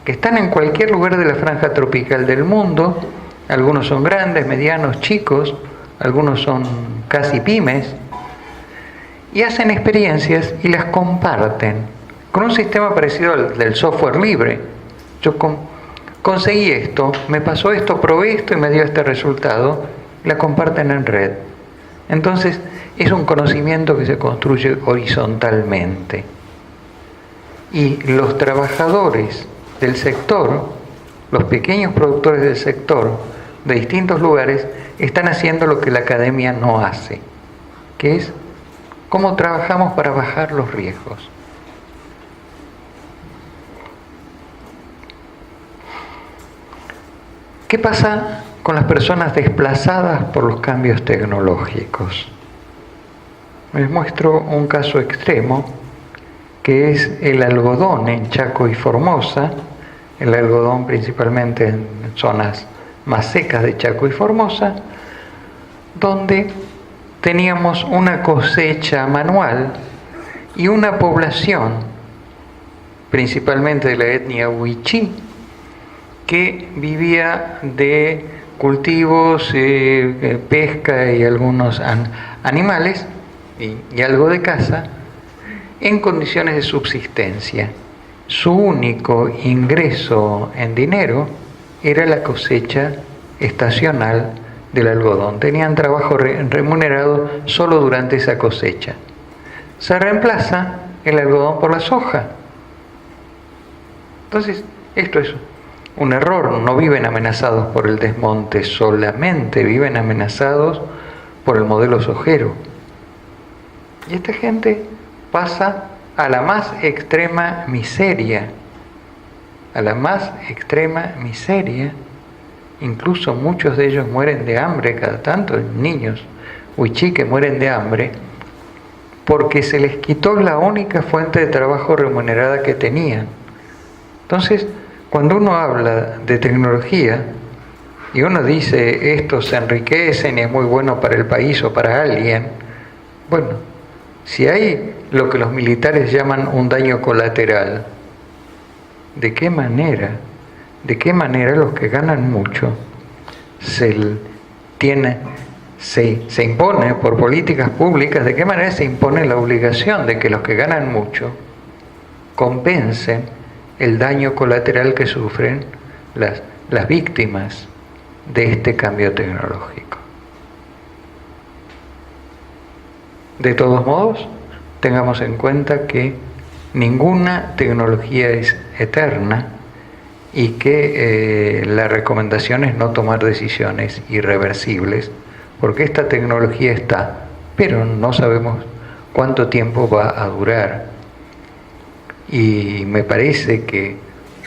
que están en cualquier lugar de la franja tropical del mundo. Algunos son grandes, medianos, chicos, algunos son casi pymes, y hacen experiencias y las comparten con un sistema parecido al del software libre. Yo conseguí esto, me pasó esto, probé esto y me dio este resultado, la comparten en red. Entonces es un conocimiento que se construye horizontalmente, y los trabajadores del sector, los pequeños productores del sector de distintos lugares, están haciendo lo que la academia no hace, que es cómo trabajamos para bajar los riesgos. ¿Qué pasa con las personas desplazadas por los cambios tecnológicos? Les muestro un caso extremo, que es el algodón en Chaco y Formosa, el algodón principalmente en zonas más secas de Chaco y Formosa, donde teníamos una cosecha manual y una población, principalmente de la etnia Wichí, que vivía de cultivos, pesca y algunos animales y algo de caza en condiciones de subsistencia. Su único ingreso en dinero era la cosecha estacional del algodón. Tenían trabajo remunerado solo durante esa cosecha. Se reemplaza el algodón por la soja. Entonces, esto es un error. No viven amenazados por el desmonte solamente, viven amenazados por el modelo sojero. Y esta gente pasa a la más extrema miseria, incluso muchos de ellos mueren de hambre cada tanto, niños wichí que mueren de hambre, porque se les quitó la única fuente de trabajo remunerada que tenían. Entonces, cuando uno habla de tecnología y uno dice esto se enriquecen y es muy bueno para el país o para alguien, bueno, si hay lo que los militares llaman un daño colateral, ¿de qué manera los que ganan mucho se impone por políticas públicas, de qué manera se impone la obligación de que los que ganan mucho compensen el daño colateral que sufren las víctimas de este cambio tecnológico? De todos modos, tengamos en cuenta que ninguna tecnología es eterna y que la recomendación es no tomar decisiones irreversibles, porque esta tecnología está, pero no sabemos cuánto tiempo va a durar. Y me parece que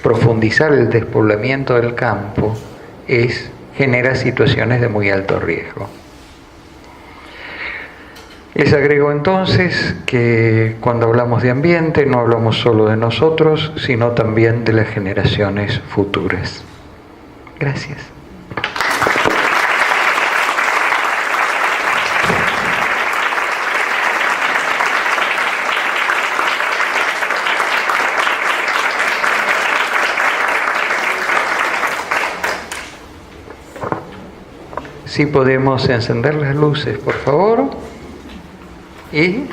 profundizar el despoblamiento del campo genera situaciones de muy alto riesgo. Les agrego entonces que cuando hablamos de ambiente no hablamos solo de nosotros, sino también de las generaciones futuras. Gracias. Si podemos encender las luces, por favor. Y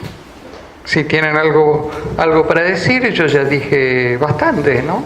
si tienen algo para decir, yo ya dije bastante, ¿no?